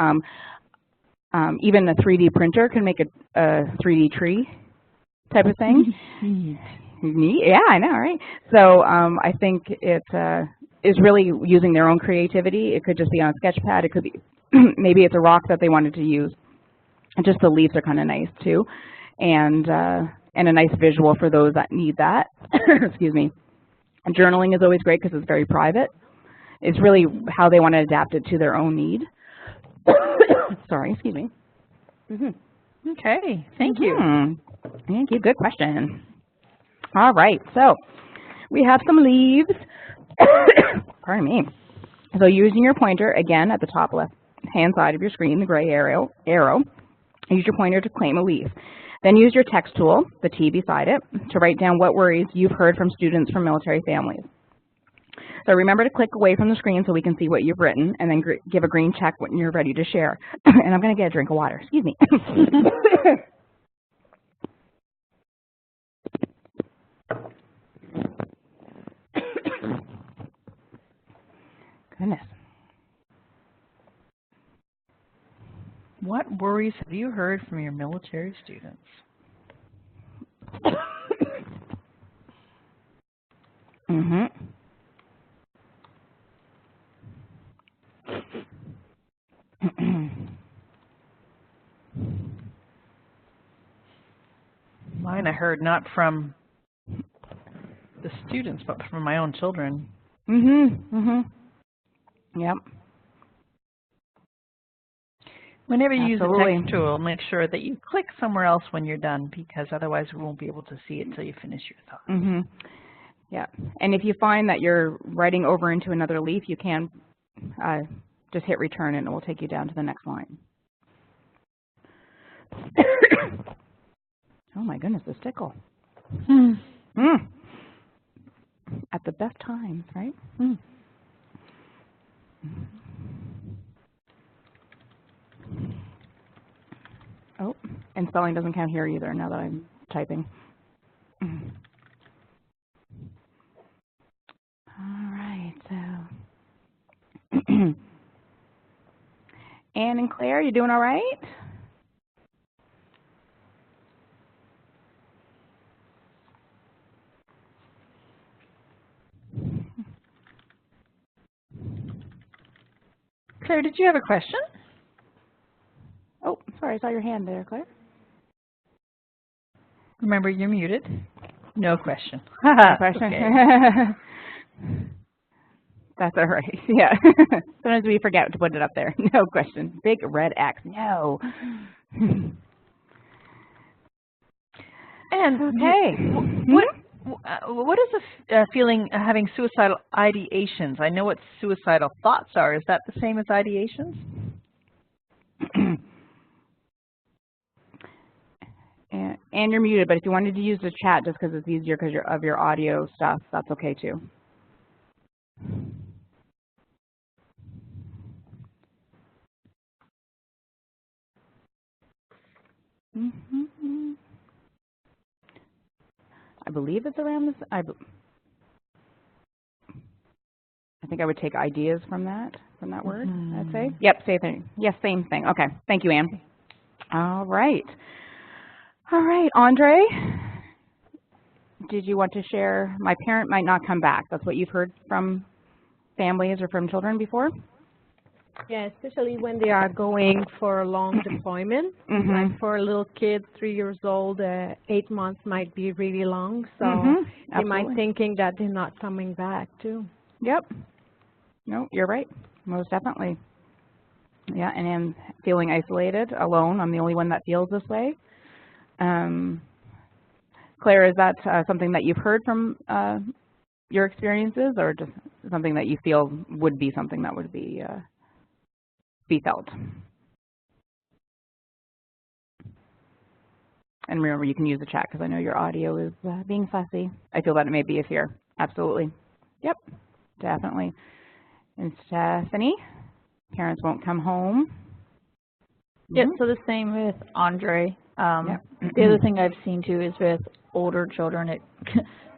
Even a 3D printer can make a 3D tree type of thing. Neat. Yeah, I know, right? So I think it is really using their own creativity. It could just be on a sketch pad. It could be maybe it's a rock that they wanted to use. And just the leaves are kind of nice too, and a nice visual for those that need that. Excuse me. And journaling is always great because it's very private. It's really how they want to adapt it to their own need. Sorry, excuse me. Okay, thank you. Thank you. Good question. All right, so we have some leaves. Pardon me. So using your pointer, again, at the top left-hand side of your screen, the gray arrow, use your pointer to claim a leaf. Then use your text tool, the T beside it, to write down what worries you've heard from students from military families. So remember to click away from the screen so we can see what you've written, and then give a green check when you're ready to share. And I'm going to get a drink of water. Excuse me. Goodness. What worries have you heard from your military students? Mine I heard not from the students, but from my own children. Yep. Whenever you use the text tool, make sure that you click somewhere else when you're done, because otherwise we won't be able to see it until you finish your thought. Yeah, and if you find that you're writing over into another leaf, you can just hit return and it will take you down to the next line. Oh my goodness, this tickle. At the best times, right? Oh, and spelling doesn't count here either now that I'm typing. All right, so. Anne and Claire, you doing all right? Claire, did you have a question? Oh, sorry, I saw your hand there, Claire. Remember, you're muted. No question. No question. That's all right. Yeah. Sometimes we forget to put it up there. No question. Big red X. No. And okay. What is the feeling of having suicidal ideations? I know what suicidal thoughts are. Is that the same as ideations? And you're muted, but if you wanted to use the chat just because it's easier because of your audio stuff, that's okay too. I believe it's around this. I think I would take ideas from that word. I'd say. Yep, same thing. Yes, same thing. Okay, thank you, Anne. All right. All right, Andre, did you want to share? My parent might not come back. That's what you've heard from families or from children before? Yeah, especially when they are going for a long deployment. Like for little kids, 3 years old, 8 months might be really long. So they might thinking that they're not coming back too. Yep. No, you're right. Most definitely. Yeah, and I'm feeling isolated, alone. I'm the only one that feels this way. Claire, is that something that you've heard from your experiences, or just something that you feel would be something that would be felt? And remember, you can use the chat because I know your audio is being fussy. I feel that it may be a fear. Absolutely. Yep, definitely. And Stephanie, parents won't come home. Yep, so the same with Andre. The other thing I've seen too is with older children, it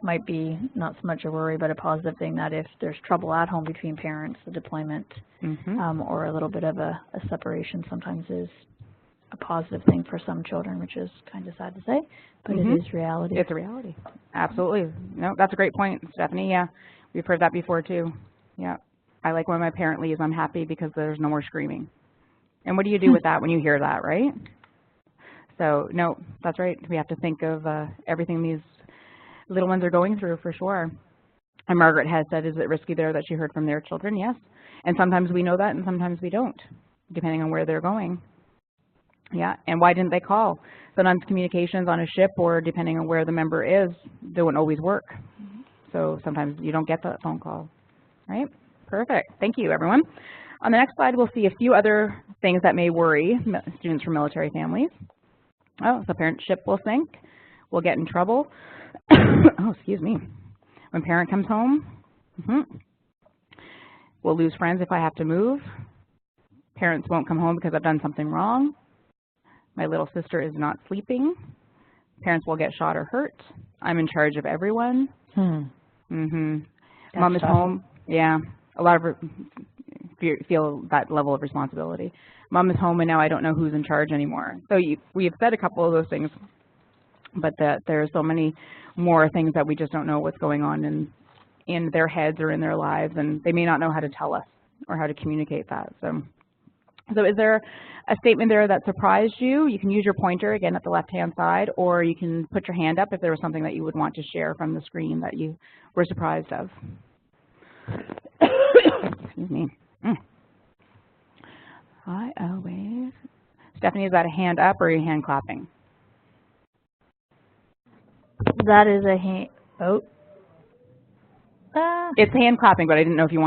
might be not so much a worry, but a positive thing that if there's trouble at home between parents, the deployment or a little bit of a separation sometimes is a positive thing for some children, which is kind of sad to say, but it is reality. It's a reality. Absolutely. No, that's a great point, Stephanie. Yeah, we've heard that before too. Yeah, I like when my parent leaves, I'm happy because there's no more screaming. And what do you do with that when you hear that, right? So, no, that's right. We have to think of everything these little ones are going through for sure. And Margaret has said, is it risky there that she heard from their children? Yes. And sometimes we know that and sometimes we don't, depending on where they're going. Yeah, and why didn't they call? Sometimes communications on a ship, or depending on where the member is, they wouldn't always work. So sometimes you don't get that phone call, right? Perfect. Thank you, everyone. On the next slide, we'll see a few other things that may worry students from military families. Oh, so parent ship will sink. We'll get in trouble. Oh, excuse me. When parent comes home, we'll lose friends if I have to move. Parents won't come home because I've done something wrong. My little sister is not sleeping. Parents will get shot or hurt. I'm in charge of everyone. Mom is home. Yeah, a lot of feel that level of responsibility. Mom is home and now I don't know who's in charge anymore. So we have said a couple of those things, but there are so many more things that we just don't know what's going on in their heads or in their lives, and they may not know how to tell us or how to communicate that. So is there a statement there that surprised you? You can use your pointer again at the left-hand side, or you can put your hand up if there was something that you would want to share from the screen that you were surprised of. Excuse me. I always. Stephanie, is that a hand up or are you hand clapping? That is a hand. Oh. It's hand clapping, but I didn't know if you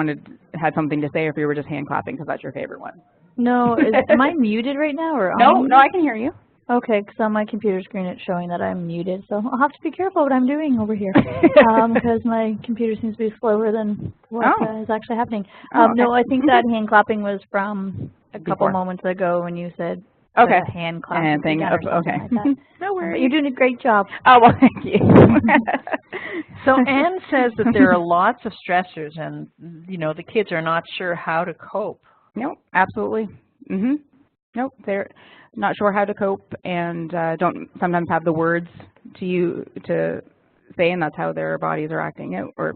had something to say or if you were just hand clapping because that's your favorite one. No, am I muted right now or? No, I can hear you. Okay, because on my computer screen it's showing that I'm muted, so I'll have to be careful what I'm doing over here because my computer seems to be slower than what is actually happening. Okay. No, I think that hand clapping was from a couple moments ago when you said hand clapping thing. Okay. Like No worries. But you're doing a great job. Oh, well, thank you. So Anne says that there are lots of stressors and, the kids are not sure how to cope. No, absolutely. Nope, they're not sure how to cope and don't sometimes have the words to say, and that's how their bodies are acting out, or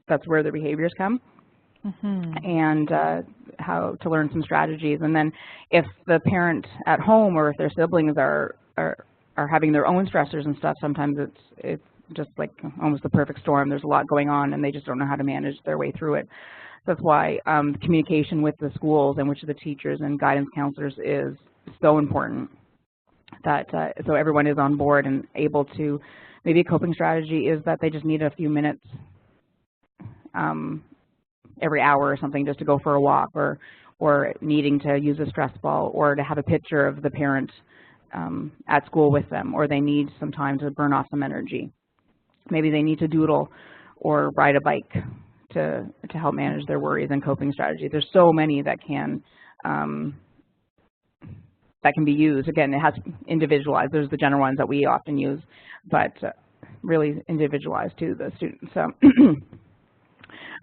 that's where their behaviors come. And how to learn some strategies. And then if the parent at home or if their siblings are having their own stressors and stuff, sometimes it's just like almost the perfect storm. There's a lot going on and they just don't know how to manage their way through it. That's why communication with the schools and with the teachers and guidance counselors is so important, that so everyone is on board and able to. Maybe a coping strategy is that they just need a few minutes every hour or something just to go for a walk, or needing to use a stress ball, or to have a picture of the parent at school with them, or they need some time to burn off some energy. Maybe they need to doodle or ride a bike to help manage their worries and coping strategies. There's so many that can be used. Again, it has individualized. There's the general ones that we often use, but really individualized to the students. So,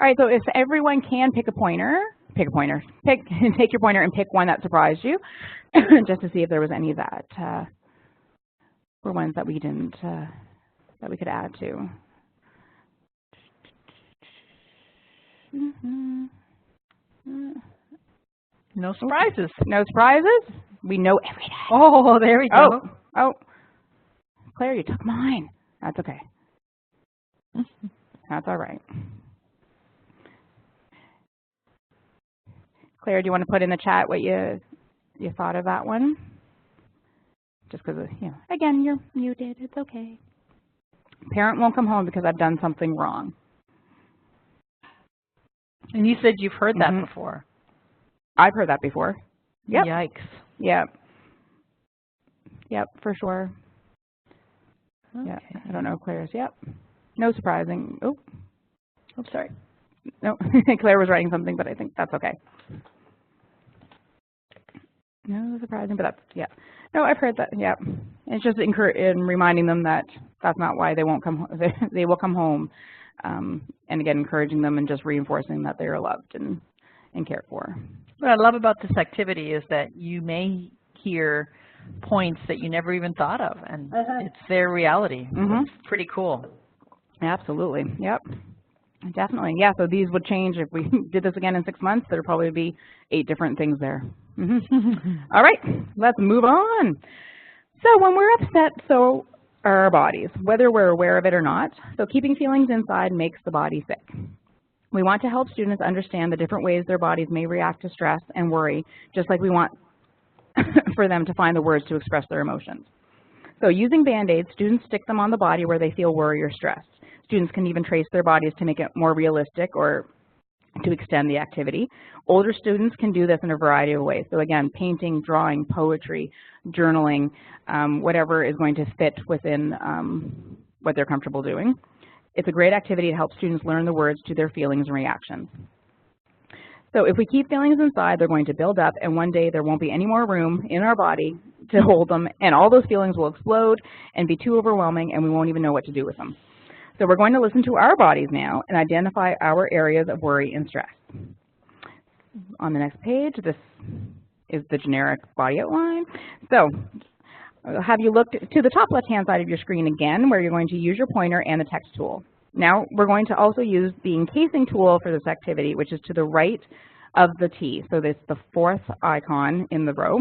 all right. So if everyone can take your pointer and pick one that surprised you, just to see if there was any that were ones that we didn't that we could add to. No surprises. No surprises? We know every day. Oh, there we go. Oh, Claire, you took mine. That's okay. That's all right. Claire, do you want to put in the chat what you thought of that one? Just because, again, you're muted. It's okay. Parent won't come home because I've done something wrong. And you said you've heard that before. I've heard that before. Yep. Yikes. Yep, for sure. Okay. Yeah, I don't know Claire's. Yep. No surprising. Oh, sorry. No, Claire was writing something, but I think that's okay. No surprising, but that's, No, I've heard that, It's just in reminding them that that's not why they won't come. They will come home, and again, encouraging them and just reinforcing that they are loved and cared for. What I love about this activity is that you may hear points that you never even thought of, and it's their reality. It's pretty cool. Absolutely. Yep. Definitely. Yeah, so these would change if we did this again in 6 months. There'd probably be 8 different things there. All right, let's move on. So when we're upset, so are our bodies, whether we're aware of it or not. So keeping feelings inside makes the body sick. We want to help students understand the different ways their bodies may react to stress and worry, just like we want for them to find the words to express their emotions. So using Band-Aids, students stick them on the body where they feel worry or stress. Students can even trace their bodies to make it more realistic or to extend the activity. Older students can do this in a variety of ways. So again, painting, drawing, poetry, journaling, whatever is going to fit within what they're comfortable doing. It's a great activity to help students learn the words to their feelings and reactions. So if we keep feelings inside, they're going to build up, and one day there won't be any more room in our body to hold them, and all those feelings will explode and be too overwhelming, and we won't even know what to do with them. So we're going to listen to our bodies now and identify our areas of worry and stress. On the next page, this is the generic body outline. So have you looked to the top left-hand side of your screen again, where you're going to use your pointer and the text tool. Now we're going to also use the encasing tool for this activity, which is to the right of the T. So this is the fourth icon in the row.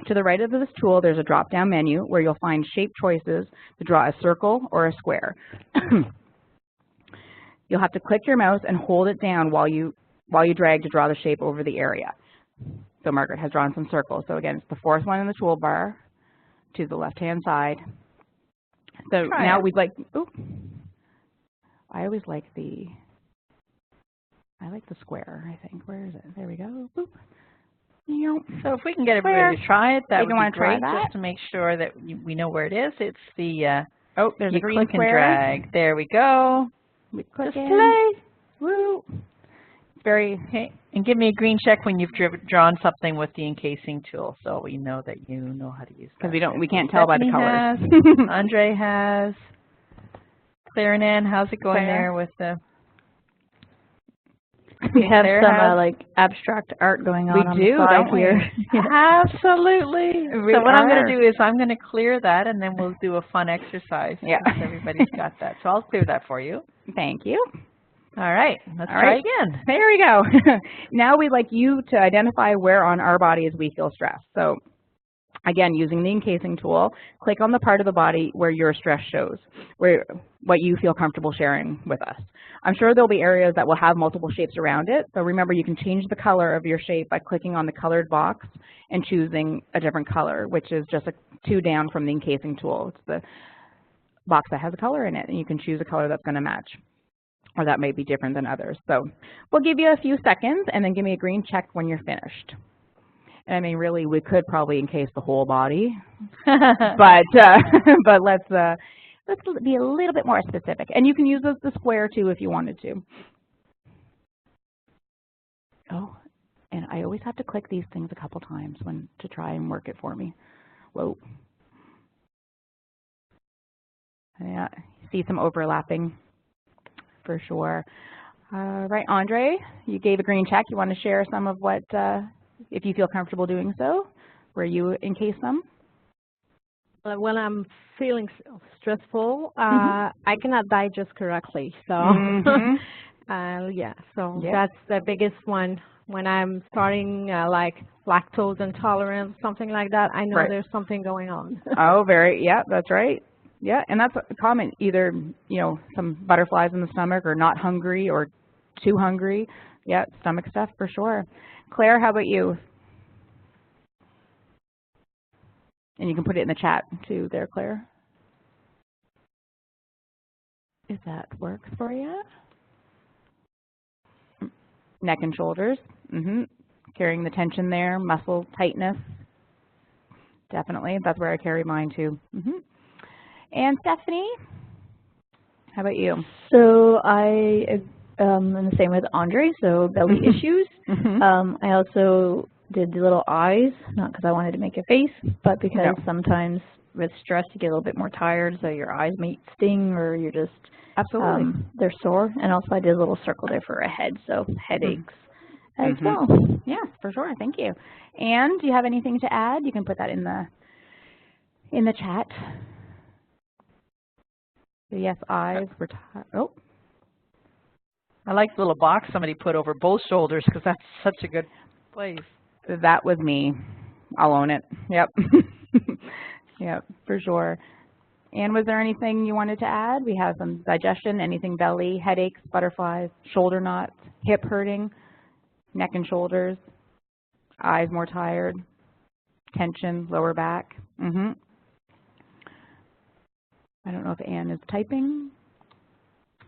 To the right of this tool, there's a drop-down menu where you'll find shape choices to draw a circle or a square. You'll have to click your mouse and hold it down while you drag to draw the shape over the area. So Margaret has drawn some circles. So again, it's the fourth one in the toolbar to the left-hand side. So now we'd like, I always like the square, I think. Where is it? There we go. Boop. So if we can get everybody to try it, that would be great, just to make sure that we know where it is. It's the, there's a green click square. And drag. There we go. We click Display. Woo. It's very, okay. And give me a green check when you've drawn something with the encasing tool, so we know that you know how to use that. Because we can't tell by the colors. Andre has. Claire and Ann, how's it going there with the... We have some like abstract art going on the side here. Absolutely. So what I'm going to do is I'm going to clear that, and then we'll do a fun exercise. Yeah. Everybody's got that. So I'll clear that for you. Thank you. All right. Let's try again. There we go. Now we'd like you to identify where on our bodies we feel stress. So again, using the encasing tool, click on the part of the body where your stress shows, what you feel comfortable sharing with us. I'm sure there'll be areas that will have multiple shapes around it. So remember, you can change the color of your shape by clicking on the colored box and choosing a different color, which is just 2 down from the encasing tool. It's the box that has a color in it, and you can choose a color that's going to match, or that may be different than others. So we'll give you a few seconds, and then give me a green check when you're finished. I mean, really, we could probably encase the whole body, but let's be a little bit more specific. And you can use the square too if you wanted to. Oh, and I always have to click these things a couple times to try and work it for me. Whoa. Yeah, see some overlapping for sure. Right, Andre, you gave a green check. You want to share some of what, if you feel comfortable doing so, where you encase them? When I'm feeling stressful, I cannot digest correctly. So, that's the biggest one. When I'm starting like lactose intolerance, something like that, I know there's something going on. Oh, that's right. Yeah, and that's common, either, some butterflies in the stomach, or not hungry, or too hungry. Yeah, stomach stuff for sure. Claire, how about you? And you can put it in the chat too there, Claire. If that works for you. Neck and shoulders. Carrying the tension there, muscle tightness. Definitely, that's where I carry mine too. And Stephanie, how about you? So I am the same with Andre, so belly issues. I also did the little eyes, not because I wanted to make a face, but because sometimes with stress you get a little bit more tired, so your eyes may sting, or you're just, they're sore. And also I did a little circle there for a head, so headaches as well. Yeah, for sure, thank you. And do you have anything to add? You can put that in the chat. So yes, eyes were tired. Oh. I like the little box somebody put over both shoulders, because that's such a good place. That was me. I'll own it. Yep. Yep, for sure. And was there anything you wanted to add? We have some digestion, anything belly, headaches, butterflies, shoulder knots, hip hurting, neck and shoulders, eyes more tired. tension, lower back. I don't know if Anne is typing.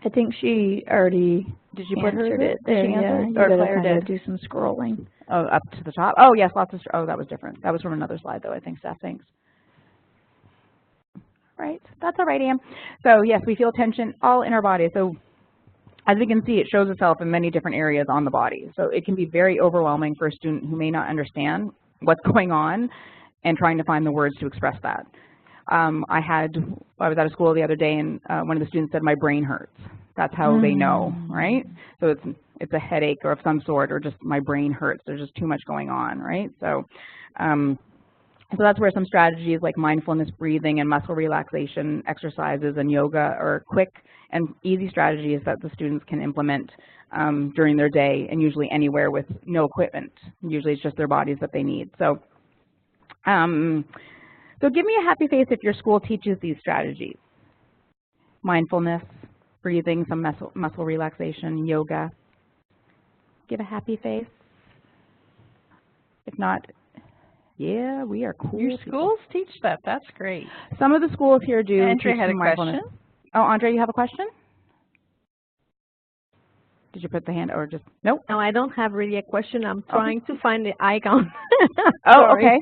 I think she already Did you put answered her? it there. Yeah, you or gotta Claire kind of did? do some scrolling. Oh, up to the top. Oh, yes, lots of. Oh, that was different. That was from another slide, though. I think, Steph. Thanks. Right, that's all right, Anne. So yes, we feel tension all in our body. So as you can see, it shows itself in many different areas on the body. So it can be very overwhelming for a student who may not understand what's going on and trying to find the words to express that. I was at a school the other day, and one of the students said, "My brain hurts." That's how they know, right? So it's a headache or of some sort, or just my brain hurts. There's just too much going on, right? So so that's where some strategies like mindfulness breathing and muscle relaxation exercises and yoga are quick and easy strategies that the students can implement during their day, and usually anywhere with no equipment. Usually it's just their bodies that they need. So so give me a happy face if your school teaches these strategies. Mindfulness, breathing, some muscle relaxation, yoga. Give a happy face. If not, yeah, we are cool. Your schools teach that. That's great. Some of the schools here do. Andre had a question. Oh, Andre, you have a question? Did you put the hand or just, nope? No, I don't have really a question. I'm trying to find the icon. Oh, okay.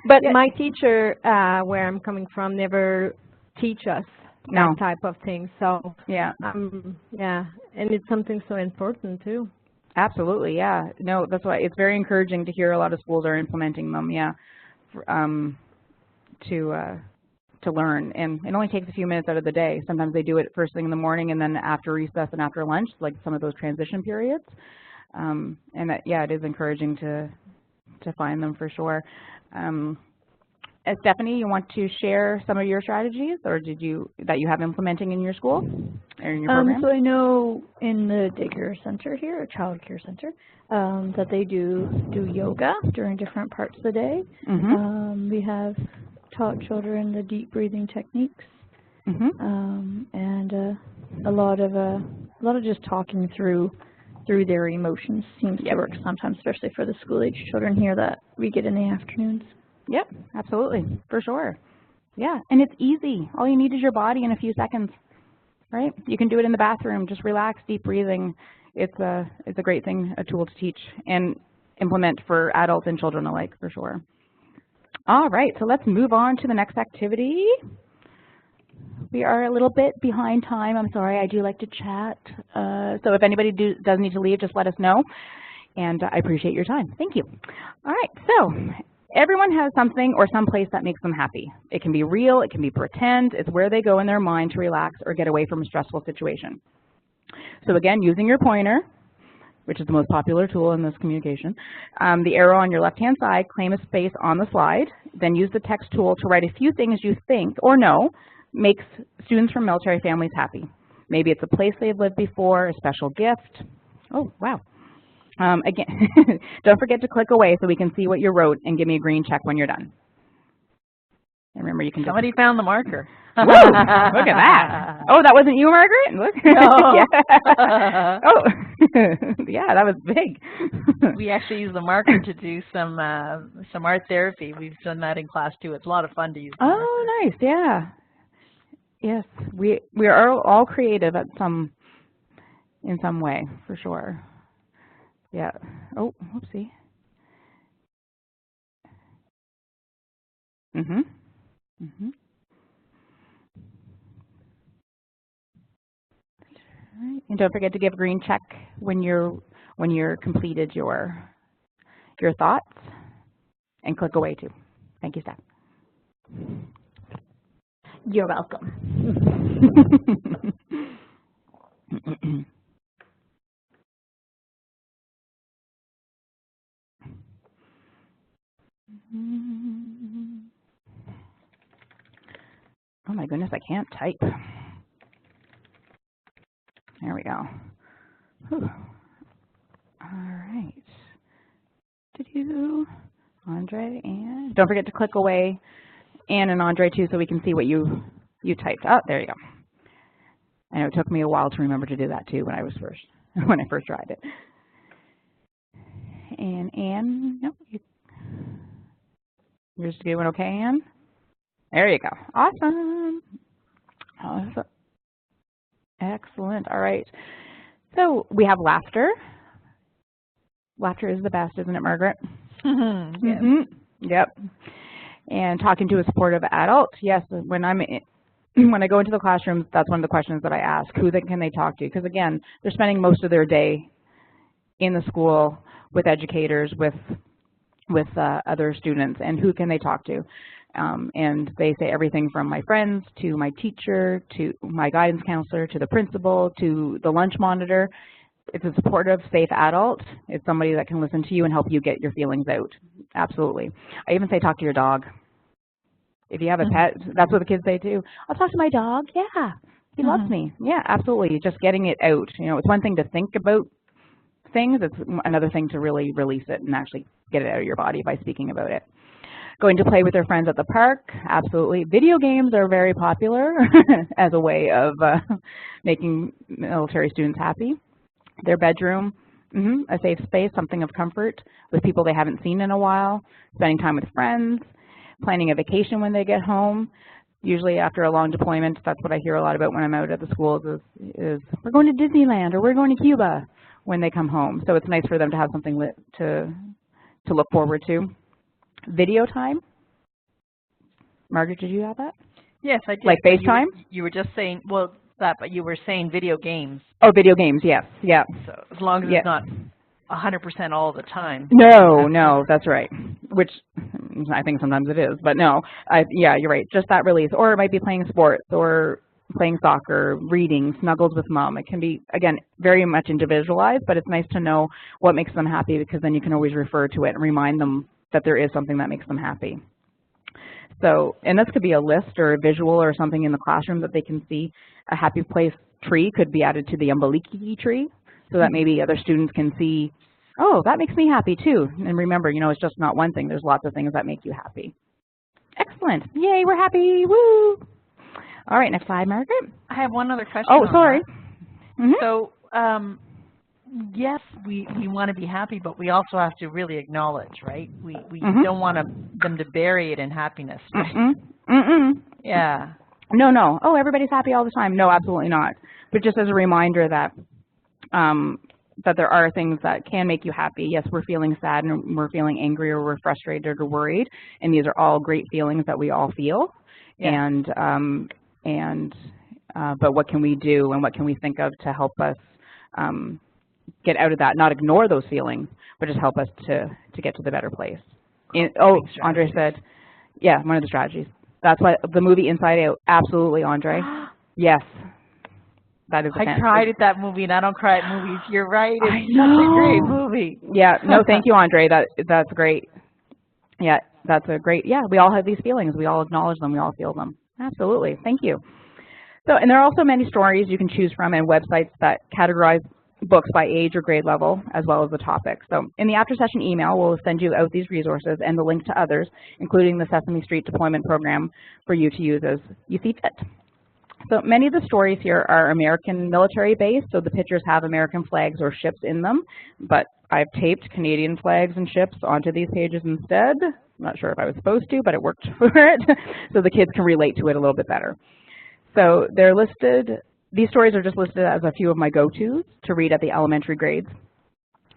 But my teacher, where I'm coming from, never teach us that type of thing. So yeah, yeah, and it's something so important too. Absolutely, yeah. No, that's why it's very encouraging to hear a lot of schools are implementing them. Yeah, to learn, and it only takes a few minutes out of the day. Sometimes they do it first thing in the morning, and then after recess and after lunch, like some of those transition periods. And that, yeah, it is encouraging to find them for sure. Stephanie, you want to share some of your strategies, or that you have implementing in your school or in your program? So I know in the daycare center here, or child care center, that they do yoga during different parts of the day. We have taught children the deep breathing techniques, and a lot of just talking through their emotions seems to work sometimes, especially for the school-age children here that we get in the afternoons. Yep, absolutely, for sure. Yeah, and it's easy. All you need is your body in a few seconds, right? You can do it in the bathroom. Just relax, deep breathing. It's a great thing, a tool to teach and implement for adults and children alike, for sure. All right, so let's move on to the next activity. We are a little bit behind time. I'm sorry, I do like to chat. So if anybody does need to leave, just let us know. And I appreciate your time. Thank you. All right, so everyone has something or some place that makes them happy. It can be real, it can be pretend. It's where they go in their mind to relax or get away from a stressful situation. So again, using your pointer, which is the most popular tool in this communication, the arrow on your left-hand side, claim a space on the slide, then use the text tool to write a few things you think or know makes students from military families happy. Maybe it's a place they've lived before, a special gift. Oh, wow. Again, don't forget to click away so we can see what you wrote and give me a green check when you're done. And remember, you can Somebody found the marker. Woo, look at that. Oh, that wasn't you, Margaret? Look. No. Yeah. Oh, yeah, that was big. We actually use the marker to do some art therapy. We've done that in class too. It's a lot of fun to use. Oh, nice. Yeah. Yes, we are all creative in some way, for sure. Yeah. Oh, whoopsie. All right. And don't forget to give a green check when you're completed your thoughts, and click away too. Thank you, Steph. You're welcome. Oh my goodness, I can't type. There we go. Whew. All right. Andre, and don't forget to click away, Anne and Andre too, so we can see what you typed. Oh, there you go. I know it took me a while to remember to do that too when I first tried it. And Anne, no, You're just doing okay, Ann? There you go. Awesome. Awesome. Excellent. All right. So we have laughter. Laughter is the best, isn't it, Margaret? Yes. Yep. And talking to a supportive adult. Yes, when I go into the classrooms, that's one of the questions that I ask. Who can they talk to? Because again, they're spending most of their day in the school with educators, with other students, and who can they talk to? And they say everything from my friends to my teacher to my guidance counselor to the principal to the lunch monitor. It's a supportive, safe adult. It's somebody that can listen to you and help you get your feelings out. Absolutely. I even say talk to your dog. If you have a pet, that's what the kids say too. I'll talk to my dog. Yeah, he loves me. Yeah, absolutely. Just getting it out. You know, it's one thing to think about things. It's another thing to really release it and actually get it out of your body by speaking about it. Going to play with their friends at the park. Absolutely. Video games are very popular as a way of making military students happy. Their bedroom, a safe space, something of comfort with people they haven't seen in a while, spending time with friends, planning a vacation when they get home. Usually after a long deployment, that's what I hear a lot about when I'm out at the schools is we're going to Disneyland or we're going to Cuba when they come home. So it's nice for them to have something to look forward to. Video time. Margaret, did you have that? Yes, I did. Like FaceTime? You were just saying, well, that, but you were saying video games. Oh, video games, yes, yeah. So as long as it's not 100% all the time. No, that's right. Which I think sometimes it is, but no. Yeah, you're right. Just that release. Or it might be playing sports or playing soccer, reading, snuggles with mom. It can be, again, very much individualized, but it's nice to know what makes them happy because then you can always refer to it and remind them that there is something that makes them happy. So, and this could be a list or a visual or something in the classroom that they can see. A happy place tree could be added to the Aqui Ki tree so that maybe other students can see, oh, that makes me happy too. And remember, you know, it's just not one thing. There's lots of things that make you happy. Excellent. Yay, we're happy. Woo. All right, next slide, Margaret. I have one other question. Oh, sorry. So, yes, we want to be happy, but we also have to really acknowledge, right? We don't want them to bury it in happiness. Right? Yeah. No. Oh, everybody's happy all the time. No, absolutely not. But just as a reminder that that there are things that can make you happy. Yes, we're feeling sad and we're feeling angry or we're frustrated or worried, and these are all great feelings that we all feel. Yeah. But what can we do and what can we think of to help us get out of that? Not ignore those feelings, but just help us to get to the better place. Andre said, yeah, one of the strategies. That's why the movie Inside Out. Absolutely, Andre. Yes. That is. I cried at that movie, and I don't cry at movies. You're right. It's such a great movie. Yeah. No, thank you, Andre. That's great. Yeah, that's a great. Yeah, we all have these feelings. We all acknowledge them. We all feel them. Absolutely. Thank you. So, and there are also many stories you can choose from and websites that categorize books by age or grade level, as well as the topic. So in the after session email, we'll send you out these resources and the link to others, including the Sesame Street deployment program for you to use as you see fit. So many of the stories here are American military based, so the pictures have American flags or ships in them, but I've taped Canadian flags and ships onto these pages instead. I'm not sure if I was supposed to, but it worked for it, so the kids can relate to it a little bit better. So they're listed. These stories are just listed as a few of my go-tos to read at the elementary grades.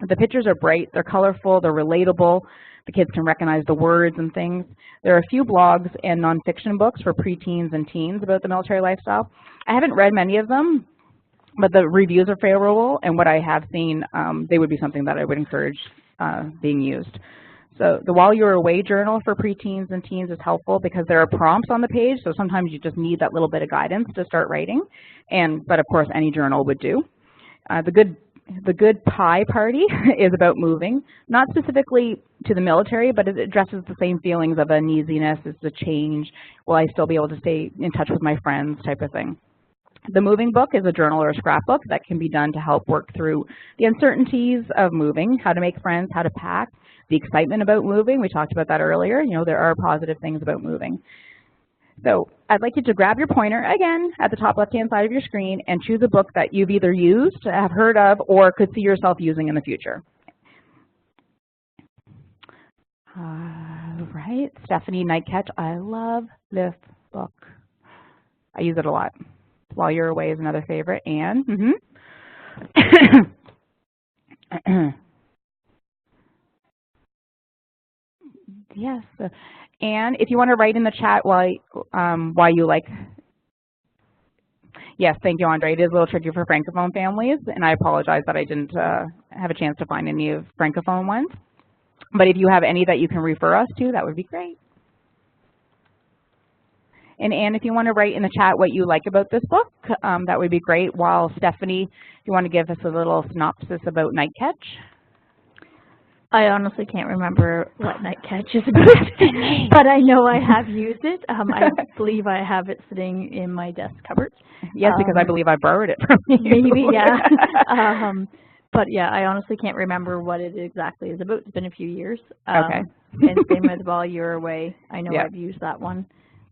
The pictures are bright, they're colorful, they're relatable. The kids can recognize the words and things. There are a few blogs and nonfiction books for preteens and teens about the military lifestyle. I haven't read many of them, but the reviews are favorable, and what I have seen, they would be something that I would encourage being used. So the While You're Away journal for preteens and teens is helpful because there are prompts on the page, so sometimes you just need that little bit of guidance to start writing. But of course, any journal would do. The Good Pie Party is about moving, not specifically to the military, but it addresses the same feelings of uneasiness, it's a change, will I still be able to stay in touch with my friends type of thing. The Moving Book is a journal or a scrapbook that can be done to help work through the uncertainties of moving, how to make friends, how to pack, the excitement about moving. We talked about that earlier. You know, there are positive things about moving. So I'd like you to grab your pointer again at the top left-hand side of your screen and choose a book that you've either used, have heard of, or could see yourself using in the future. Right. right, Stephanie, Night Catch. I love this book. I use it a lot. While You're Away is another favorite. Anne. Yes. And if you want to write in the chat why you like. Yes, thank you, Andre. It is a little tricky for Francophone families, and I apologize that I didn't have a chance to find any of Francophone ones. But if you have any that you can refer us to, that would be great. And Anne, if you want to write in the chat what you like about this book, that would be great. While Stephanie, if you want to give us a little synopsis about Night Catch. I honestly can't remember what Night Catch is about, but I know I have used it. I believe I have it sitting in my desk cupboard. Yes, because I believe I borrowed it from you. Maybe, yeah. But yeah, I honestly can't remember what it exactly is about. It's been a few years. Okay. And same with While You're Away. I know I've used that one.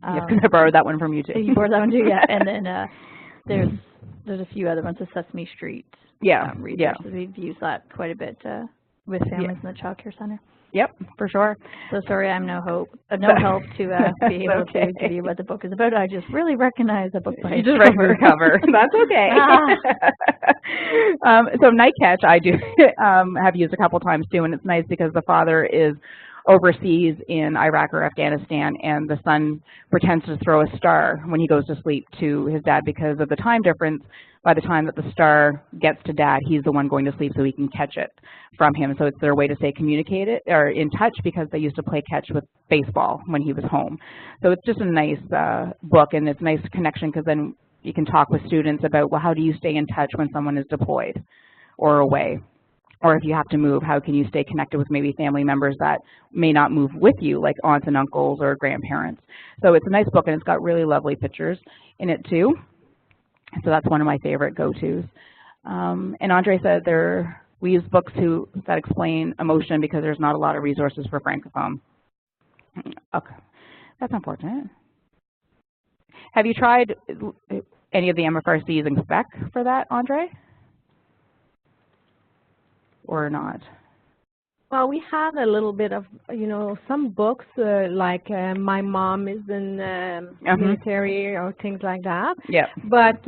Yes, because I borrowed that one from you too. You borrowed that one too, yeah. And then there's a few other ones, the Sesame Street resources. We've used that quite a bit with families in the Child Care Center. Yep, for sure. So sorry, I'm no help to be able to give you what the book is about. I just really recognize the book by its cover. The cover. That's okay. So Night Catch, I do have used a couple times too, and it's nice because the father is overseas in Iraq or Afghanistan, and the son pretends to throw a star when he goes to sleep to his dad because of the time difference. By the time that the star gets to dad, he's the one going to sleep so he can catch it from him. So it's their way to stay communicated or in touch, because they used to play catch with baseball when he was home. So it's just a nice book, and it's a nice connection, because then you can talk with students about, well, how do you stay in touch when someone is deployed or away? Or if you have to move, how can you stay connected with maybe family members that may not move with you, like aunts and uncles or grandparents. So it's a nice book, and it's got really lovely pictures in it too. So that's one of my favorite go-tos. And Andre said we use books that explain emotion because there's not a lot of resources for Francophone. Okay, that's unfortunate. Have you tried any of the MFRCs in Quebec for that, Andre? Or not? Well, we had a little bit of, some books like My Mom is in military or things like that. Yeah. But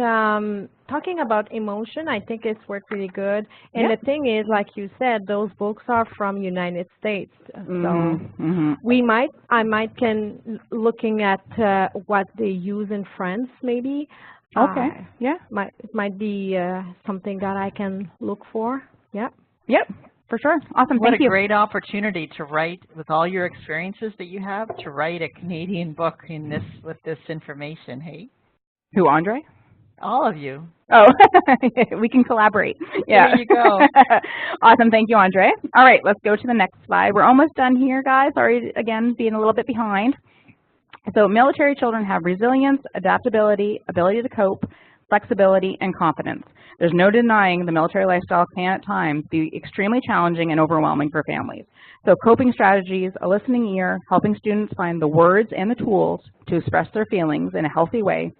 talking about emotion, I think it's worked really good. And the thing is, like you said, those books are from United States. So I might can looking at what they use in France, maybe. Okay. Yeah. It might be something that I can look for. Yeah. Yep. For sure. Awesome. What Thank you. What a great opportunity to write, with all your experiences that you have, to write a Canadian book with this information, hey? Who, Andre? All of you. Oh, we can collaborate. Yeah. There you go. Awesome. Thank you, Andre. All right, let's go to the next slide. We're almost done here, guys. Sorry, again, being a little bit behind. So military children have resilience, adaptability, ability to cope, flexibility, and confidence. There's no denying the military lifestyle can at times be extremely challenging and overwhelming for families. So coping strategies, a listening ear, helping students find the words and the tools to express their feelings in a healthy way,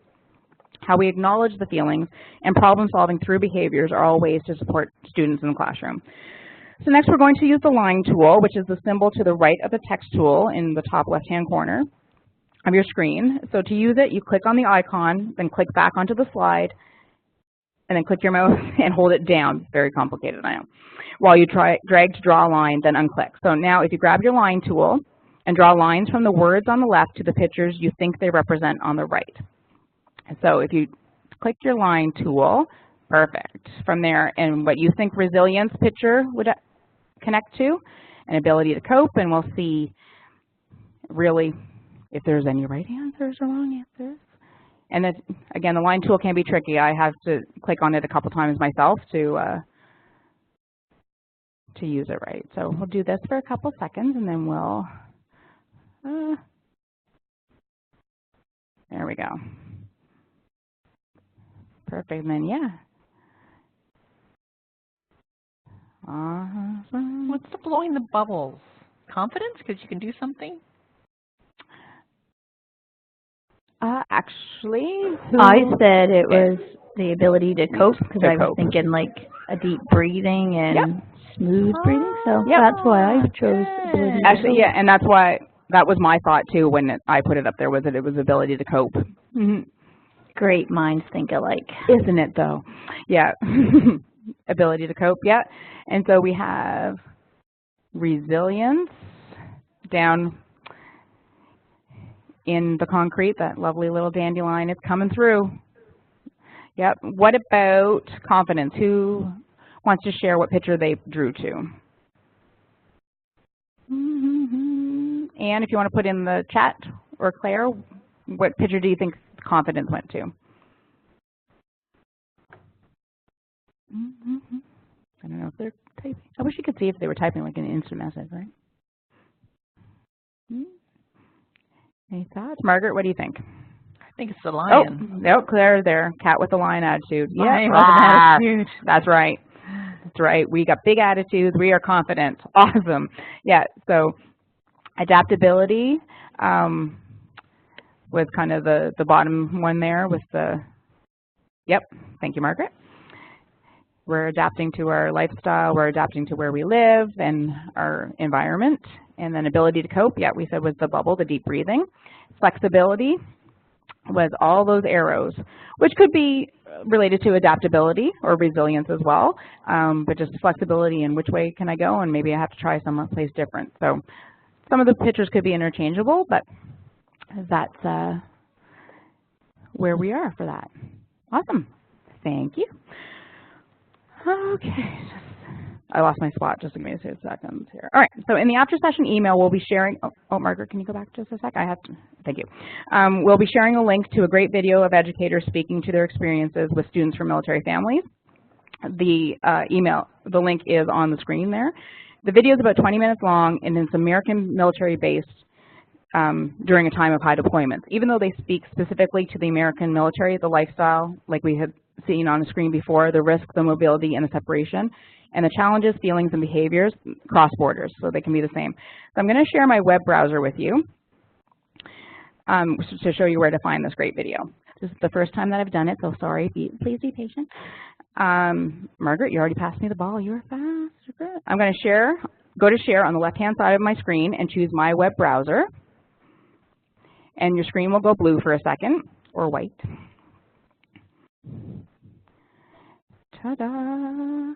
how we acknowledge the feelings, and problem solving through behaviors are all ways to support students in the classroom. So next we're going to use the line tool, which is the symbol to the right of the text tool in the top left-hand corner of your screen. So to use it, you click on the icon, then click back onto the slide, and then click your mouse and hold it down. Very complicated, I know. While you drag to draw a line, then unclick. So now if you grab your line tool and draw lines from the words on the left to the pictures you think they represent on the right. So if you click your line tool, perfect. From there, and what you think resilience picture would connect to, and ability to cope, and we'll see really if there's any right answers or wrong answers. And then, again, the line tool can be tricky. I have to click on it a couple times myself to use it right. So we'll do this for a couple seconds, and then we'll, there we go. Perfect, and then, yeah. Awesome. What's the blowing the bubbles? Confidence, because you can do something? Actually, I said it was the ability to cope, because I was thinking like a deep breathing and smooth breathing. So that's why I chose ability to cope. Actually, yeah, and that's why that was my thought too when I put it up there, was that it was ability to cope. Great minds think alike. Isn't it though? Yeah. Ability to cope, yeah. And so we have resilience down in the concrete, that lovely little dandelion. It's coming through. Yep. What about confidence? Who wants to share what picture they drew to? And if you want to put in the chat, or Claire, what picture do you think confidence went to? I don't know if they're typing. I wish you could see if they were typing like an instant message, right? Any thoughts? Margaret, what do you think? I think it's the lion. Oh, no, Claire there. Cat with the lion attitude. Lion Yeah, with an attitude. That's right. That's right. We got big attitudes. We are confident. Awesome. Yeah, so adaptability was kind of the bottom one there with the, yep, thank you, Margaret. We're adapting to our lifestyle. We're adapting to where we live and our environment. And then ability to cope, yeah, we said was the bubble, the deep breathing. Flexibility was all those arrows, which could be related to adaptability or resilience as well, but just flexibility in which way can I go, and maybe I have to try someplace different. So some of the pictures could be interchangeable, but that's where we are for that. Awesome. Thank you. Okay. I lost my spot. Just give me a second here. All right. So in the after session email, we'll be sharing. Oh, Margaret, can you go back just a sec? I have to. Thank you. We'll be sharing a link to a great video of educators speaking to their experiences with students from military families. The the link is on the screen there. The video is about 20 minutes long, and it's American military based during a time of high deployments. Even though they speak specifically to the American military, the lifestyle, like we had seen on the screen before, the risk, the mobility, and the separation, and the challenges, feelings, and behaviors cross borders, so they can be the same. So I'm going to share my web browser with you to show you where to find this great video. This is the first time that I've done it, so sorry. Please be patient. Margaret, you already passed me the ball. You were fast. You're good. I'm going to share. Go to share on the left-hand side of my screen and choose my web browser. And your screen will go blue for a second, or white. Ta-da!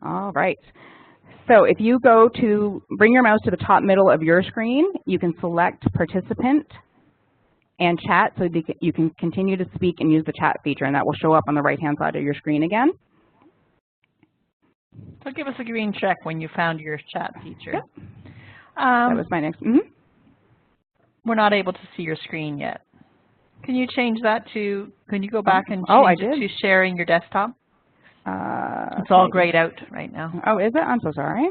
All right. So if you go to, bring your mouse to the top middle of your screen, you can select participant and chat so that you can continue to speak and use the chat feature, and that will show up on the right-hand side of your screen again. So give us a green check when you found your chat feature. Yep. That was my next. We're not able to see your screen yet. Can you change that to, can you go back and change it to sharing your desktop? It's all grayed out right now. Oh, is it? I'm so sorry.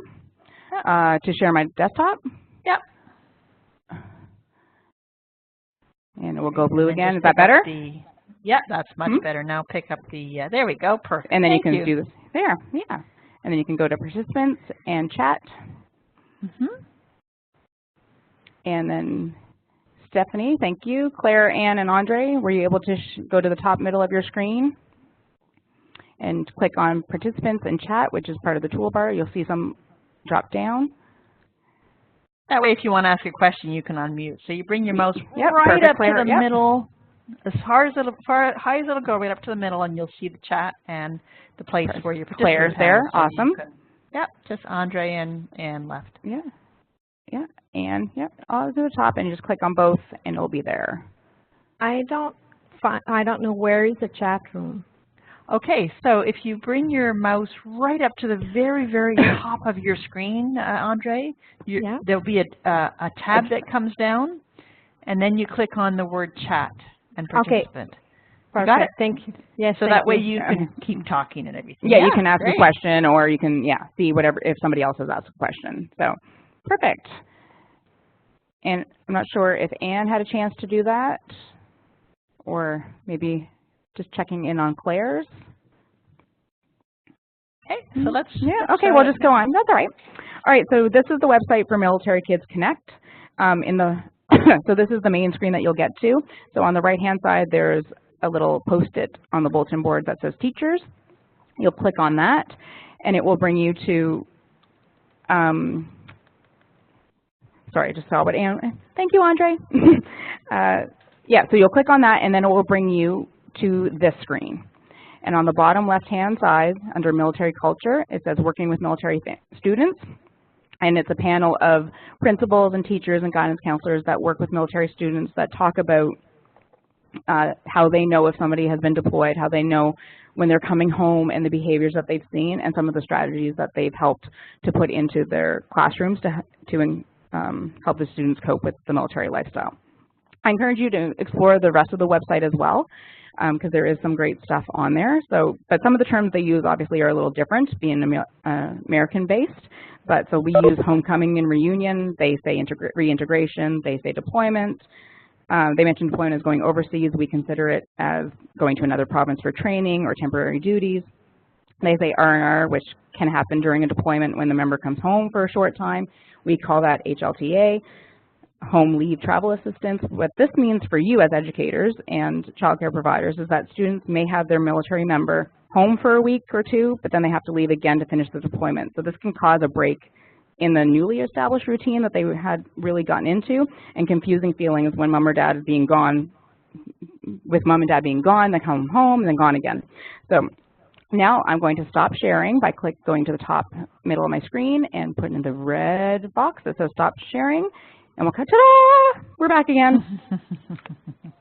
Yep. To share my desktop? Yep. And it will go blue again. Is that better? Yep, that's much better. Now pick up the, there we go, perfect. And then you can do this. There, yeah. And then you can go to participants and chat. And then Stephanie, thank you. Claire, Ann, and Andre, were you able to go to the top middle of your screen and click on participants and chat, which is part of the toolbar? You'll see some drop down. That way, if you want to ask a question, you can unmute. So you bring your mouse right perfect, up Claire, to the middle, as high as it'll go, right up to the middle, and you'll see the chat and the place where your participants Claire's there. So awesome. Yep, just Andre and left. Yeah. Yeah, and yep, all to the top, and you just click on both, and it'll be there. I don't know where is the chat room. Okay, so if you bring your mouse right up to the very, very top of your screen, Andre, there'll be a tab that comes down, and then you click on the word chat and participant. Okay. Perfect. Got it? Thank you. Yes. So that way you can keep talking and everything. Yeah, you can ask a question, or you can see whatever if somebody else has asked a question. So. Perfect. And I'm not sure if Anne had a chance to do that, or maybe just checking in on Claire's. Okay, so let's. Okay, we'll just go on. That's all right. All right, so this is the website for Military Kids Connect. So this is the main screen that you'll get to. So on the right-hand side, there's a little post-it on the bulletin board that says Teachers. You'll click on that, and it will bring you to sorry, I just saw what thank you, Andre. Yeah, so you'll click on that, and then it will bring you to this screen. And on the bottom left-hand side, under military culture, it says working with military students. And it's a panel of principals and teachers and guidance counselors that work with military students that talk about how they know if somebody has been deployed, how they know when they're coming home, and the behaviors that they've seen, and some of the strategies that they've helped to put into their classrooms to help the students cope with the military lifestyle. I encourage you to explore the rest of the website as well, because there is some great stuff on there. So, but some of the terms they use obviously are a little different, being American-based. But so we use homecoming and reunion. They say reintegration. They say deployment. They mentioned deployment as going overseas. We consider it as going to another province for training or temporary duties. They say R&R, which can happen during a deployment when the member comes home for a short time. We call that HLTA, home leave travel assistance. What this means for you as educators and child care providers is that students may have their military member home for a week or two, but then they have to leave again to finish the deployment. So this can cause a break in the newly established routine that they had really gotten into, and confusing feelings when mom or dad is being gone, with mom and dad being gone, then come home, and then gone again. So now I'm going to stop sharing by going to the top middle of my screen and putting in the red box that says stop sharing, and we'll cut, ta-da! We're back again.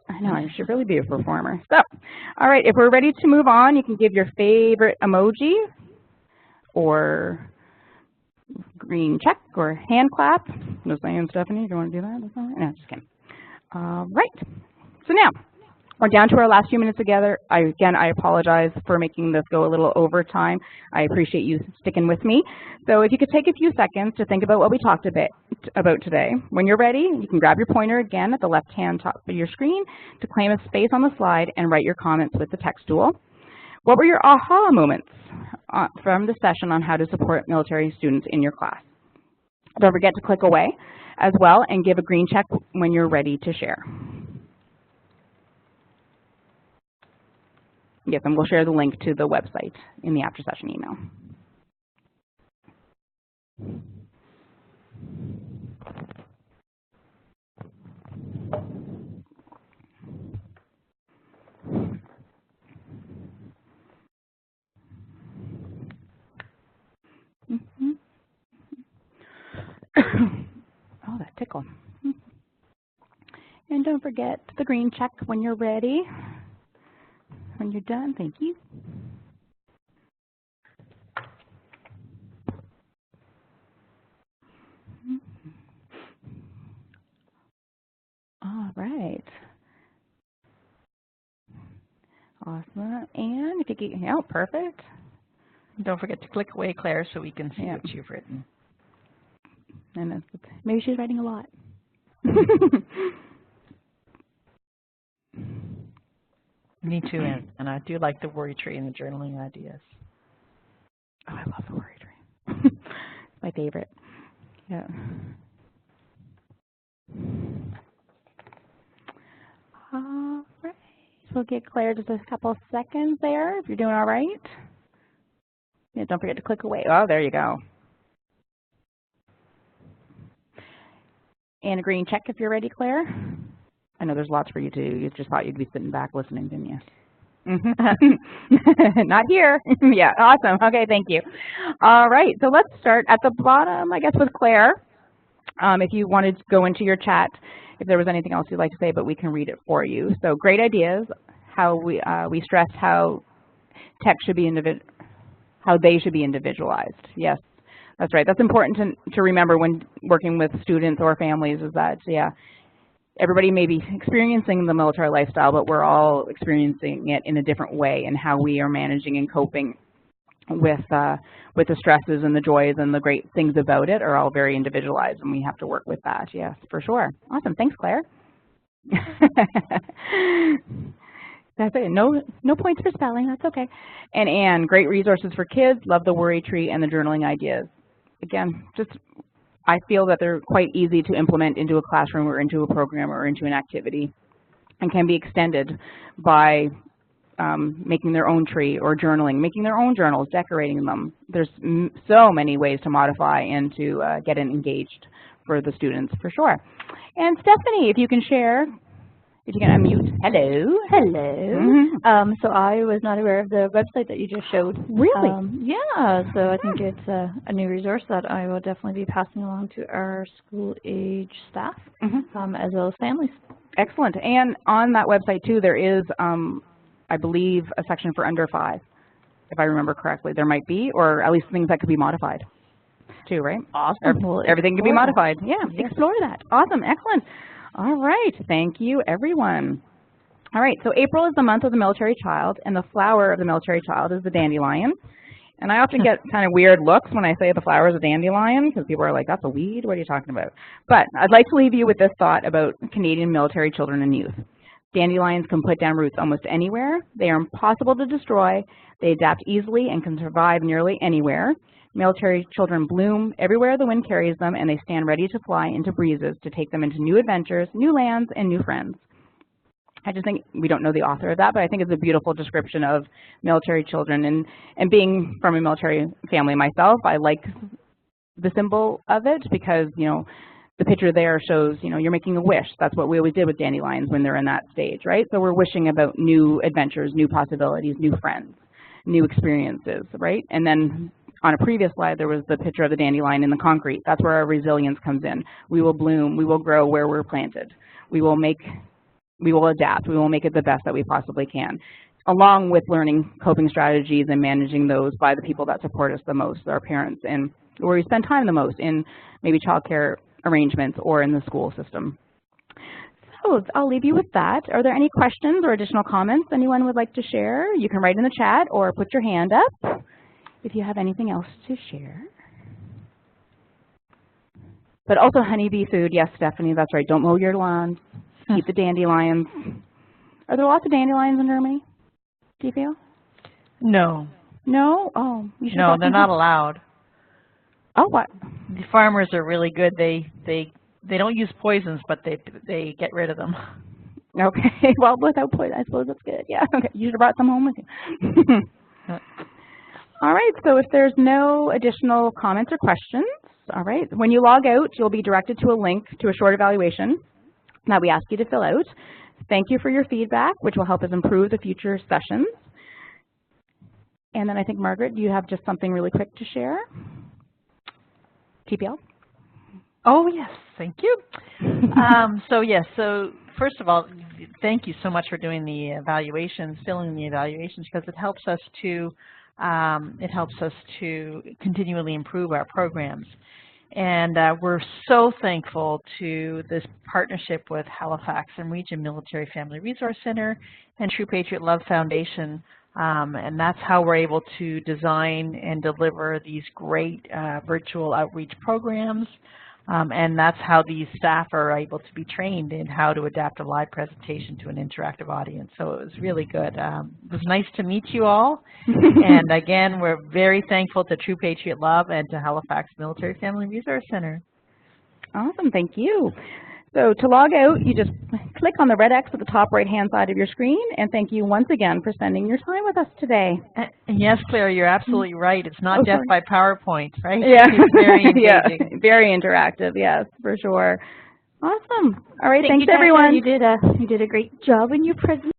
I know, I should really be a performer. So, all right, if we're ready to move on, you can give your favorite emoji or green check or hand clap. No saying, Stephanie, do you want to do that? That's all right. No, just kidding. All right. So now, we're down to our last few minutes together. Again, I apologize for making this go a little over time. I appreciate you sticking with me. So if you could take a few seconds to think about what we talked about today. When you're ready, you can grab your pointer again at the left-hand top of your screen to claim a space on the slide and write your comments with the text tool. What were your aha moments from the session on how to support military students in your class? Don't forget to click away as well and give a green check when you're ready to share. Yes, and we'll share the link to the website in the after session email. Oh, that tickle. And don't forget the green check when you're ready. When you're done, thank you. All right. Awesome. And if you get, oh, perfect. Don't forget to click away, Claire, so we can see what you've written. And maybe she's writing a lot. Me too, and I do like the worry tree and the journaling ideas. Oh, I love the worry tree. It's my favorite. Yeah. All right. We'll get Claire just a couple seconds there if you're doing all right. Yeah, don't forget to click away. Oh, there you go. And a green check if you're ready, Claire. I know there's lots for you to do. You just thought you'd be sitting back listening, didn't you? Not here. Yeah, awesome. Okay, thank you. All right, so let's start at the bottom, I guess, with Claire. If you wanted to go into your chat, if there was anything else you'd like to say, but we can read it for you. So great ideas. How we stressed how tech should be how they should be individualized. Yes, that's right. That's important to remember when working with students or families. Is that everybody may be experiencing the military lifestyle, but we're all experiencing it in a different way, and how we are managing and coping with the stresses and the joys and the great things about it are all very individualized, and we have to work with that. Yes, for sure. Awesome. Thanks, Claire. That's it. No points for spelling. That's okay. And Anne, great resources for kids. Love the worry tree and the journaling ideas. Again, I feel that they're quite easy to implement into a classroom or into a program or into an activity, and can be extended by making their own tree or journaling, making their own journals, decorating them. There's so many ways to modify and to get engaged for the students for sure. And Stephanie, if you can share, if you can unmute. Hello. Hello. So I was not aware of the website that you just showed. Really? Yeah, so I think it's a new resource that I will definitely be passing along to our school-age staff, as well as families. Excellent. And on that website too, there is, I believe, a section for under 5, if I remember correctly. There might be, or at least things that could be modified too, right? Awesome. Everything can be modified. Yeah, yes. Explore that. Awesome. Excellent. All right. Thank you, everyone. All right. So April is the month of the military child, and the flower of the military child is the dandelion. And I often get kind of weird looks when I say the flower is a dandelion, because people are like, that's a weed? What are you talking about? But I'd like to leave you with this thought about Canadian military children and youth. Dandelions can put down roots almost anywhere. They are impossible to destroy. They adapt easily and can survive nearly anywhere. Military children bloom everywhere the wind carries them, and they stand ready to fly into breezes to take them into new adventures, new lands, and new friends. I just think, we don't know the author of that, but I think it's a beautiful description of military children. And being from a military family myself, I like the symbol of it because, you know, the picture there shows, you know, you're making a wish. That's what we always did with dandelions when they're in that stage, right? So we're wishing about new adventures, new possibilities, new friends, new experiences, right? And then on a previous slide, there was the picture of the dandelion in the concrete. That's where our resilience comes in. We will bloom. We will grow where we're planted. We will adapt. We will make it the best that we possibly can, along with learning coping strategies and managing those by the people that support us the most, our parents, and where we spend time the most in maybe childcare arrangements or in the school system. So I'll leave you with that. Are there any questions or additional comments anyone would like to share? You can write in the chat or put your hand up if you have anything else to share. But also honeybee food. Yes, Stephanie, that's right. Don't mow your lawns. Eat the dandelions. Are there lots of dandelions in Germany? Do you feel? No. No? Oh, you should. No, they're not allowed. Oh, what? The farmers are really good. They don't use poisons, but they get rid of them. Okay. Well, without poison, I suppose that's good. Yeah. Okay. You should have brought some home with you. All right. So if there's no additional comments or questions, all right. When you log out, you'll be directed to a link to a short evaluation that we ask you to fill out. Thank you for your feedback, which will help us improve the future sessions. And then I think, Margaret, do you have just something really quick to share? TPL? Oh, yes. Thank you. So first of all, thank you so much for doing the evaluations, filling the evaluations, because it helps us to continually improve our programs. And we're so thankful to this partnership with Halifax and Region Military Family Resource Center and True Patriot Love Foundation. And that's how we're able to design and deliver these great virtual outreach programs. And that's how these staff are able to be trained in how to adapt a live presentation to an interactive audience. So it was really good. It was nice to meet you all. And again, we're very thankful to True Patriot Love and to Halifax Military Family Resource Center. Awesome, thank you. So to log out, you just click on the red X at the top right-hand side of your screen, and thank you once again for spending your time with us today. And yes, Claire, you're absolutely right. It's not death by PowerPoint, right? Yeah. It's very engaging. Yeah, very interactive, yes, for sure. Awesome. All right, thanks you, everyone. You did a great job in your presentation.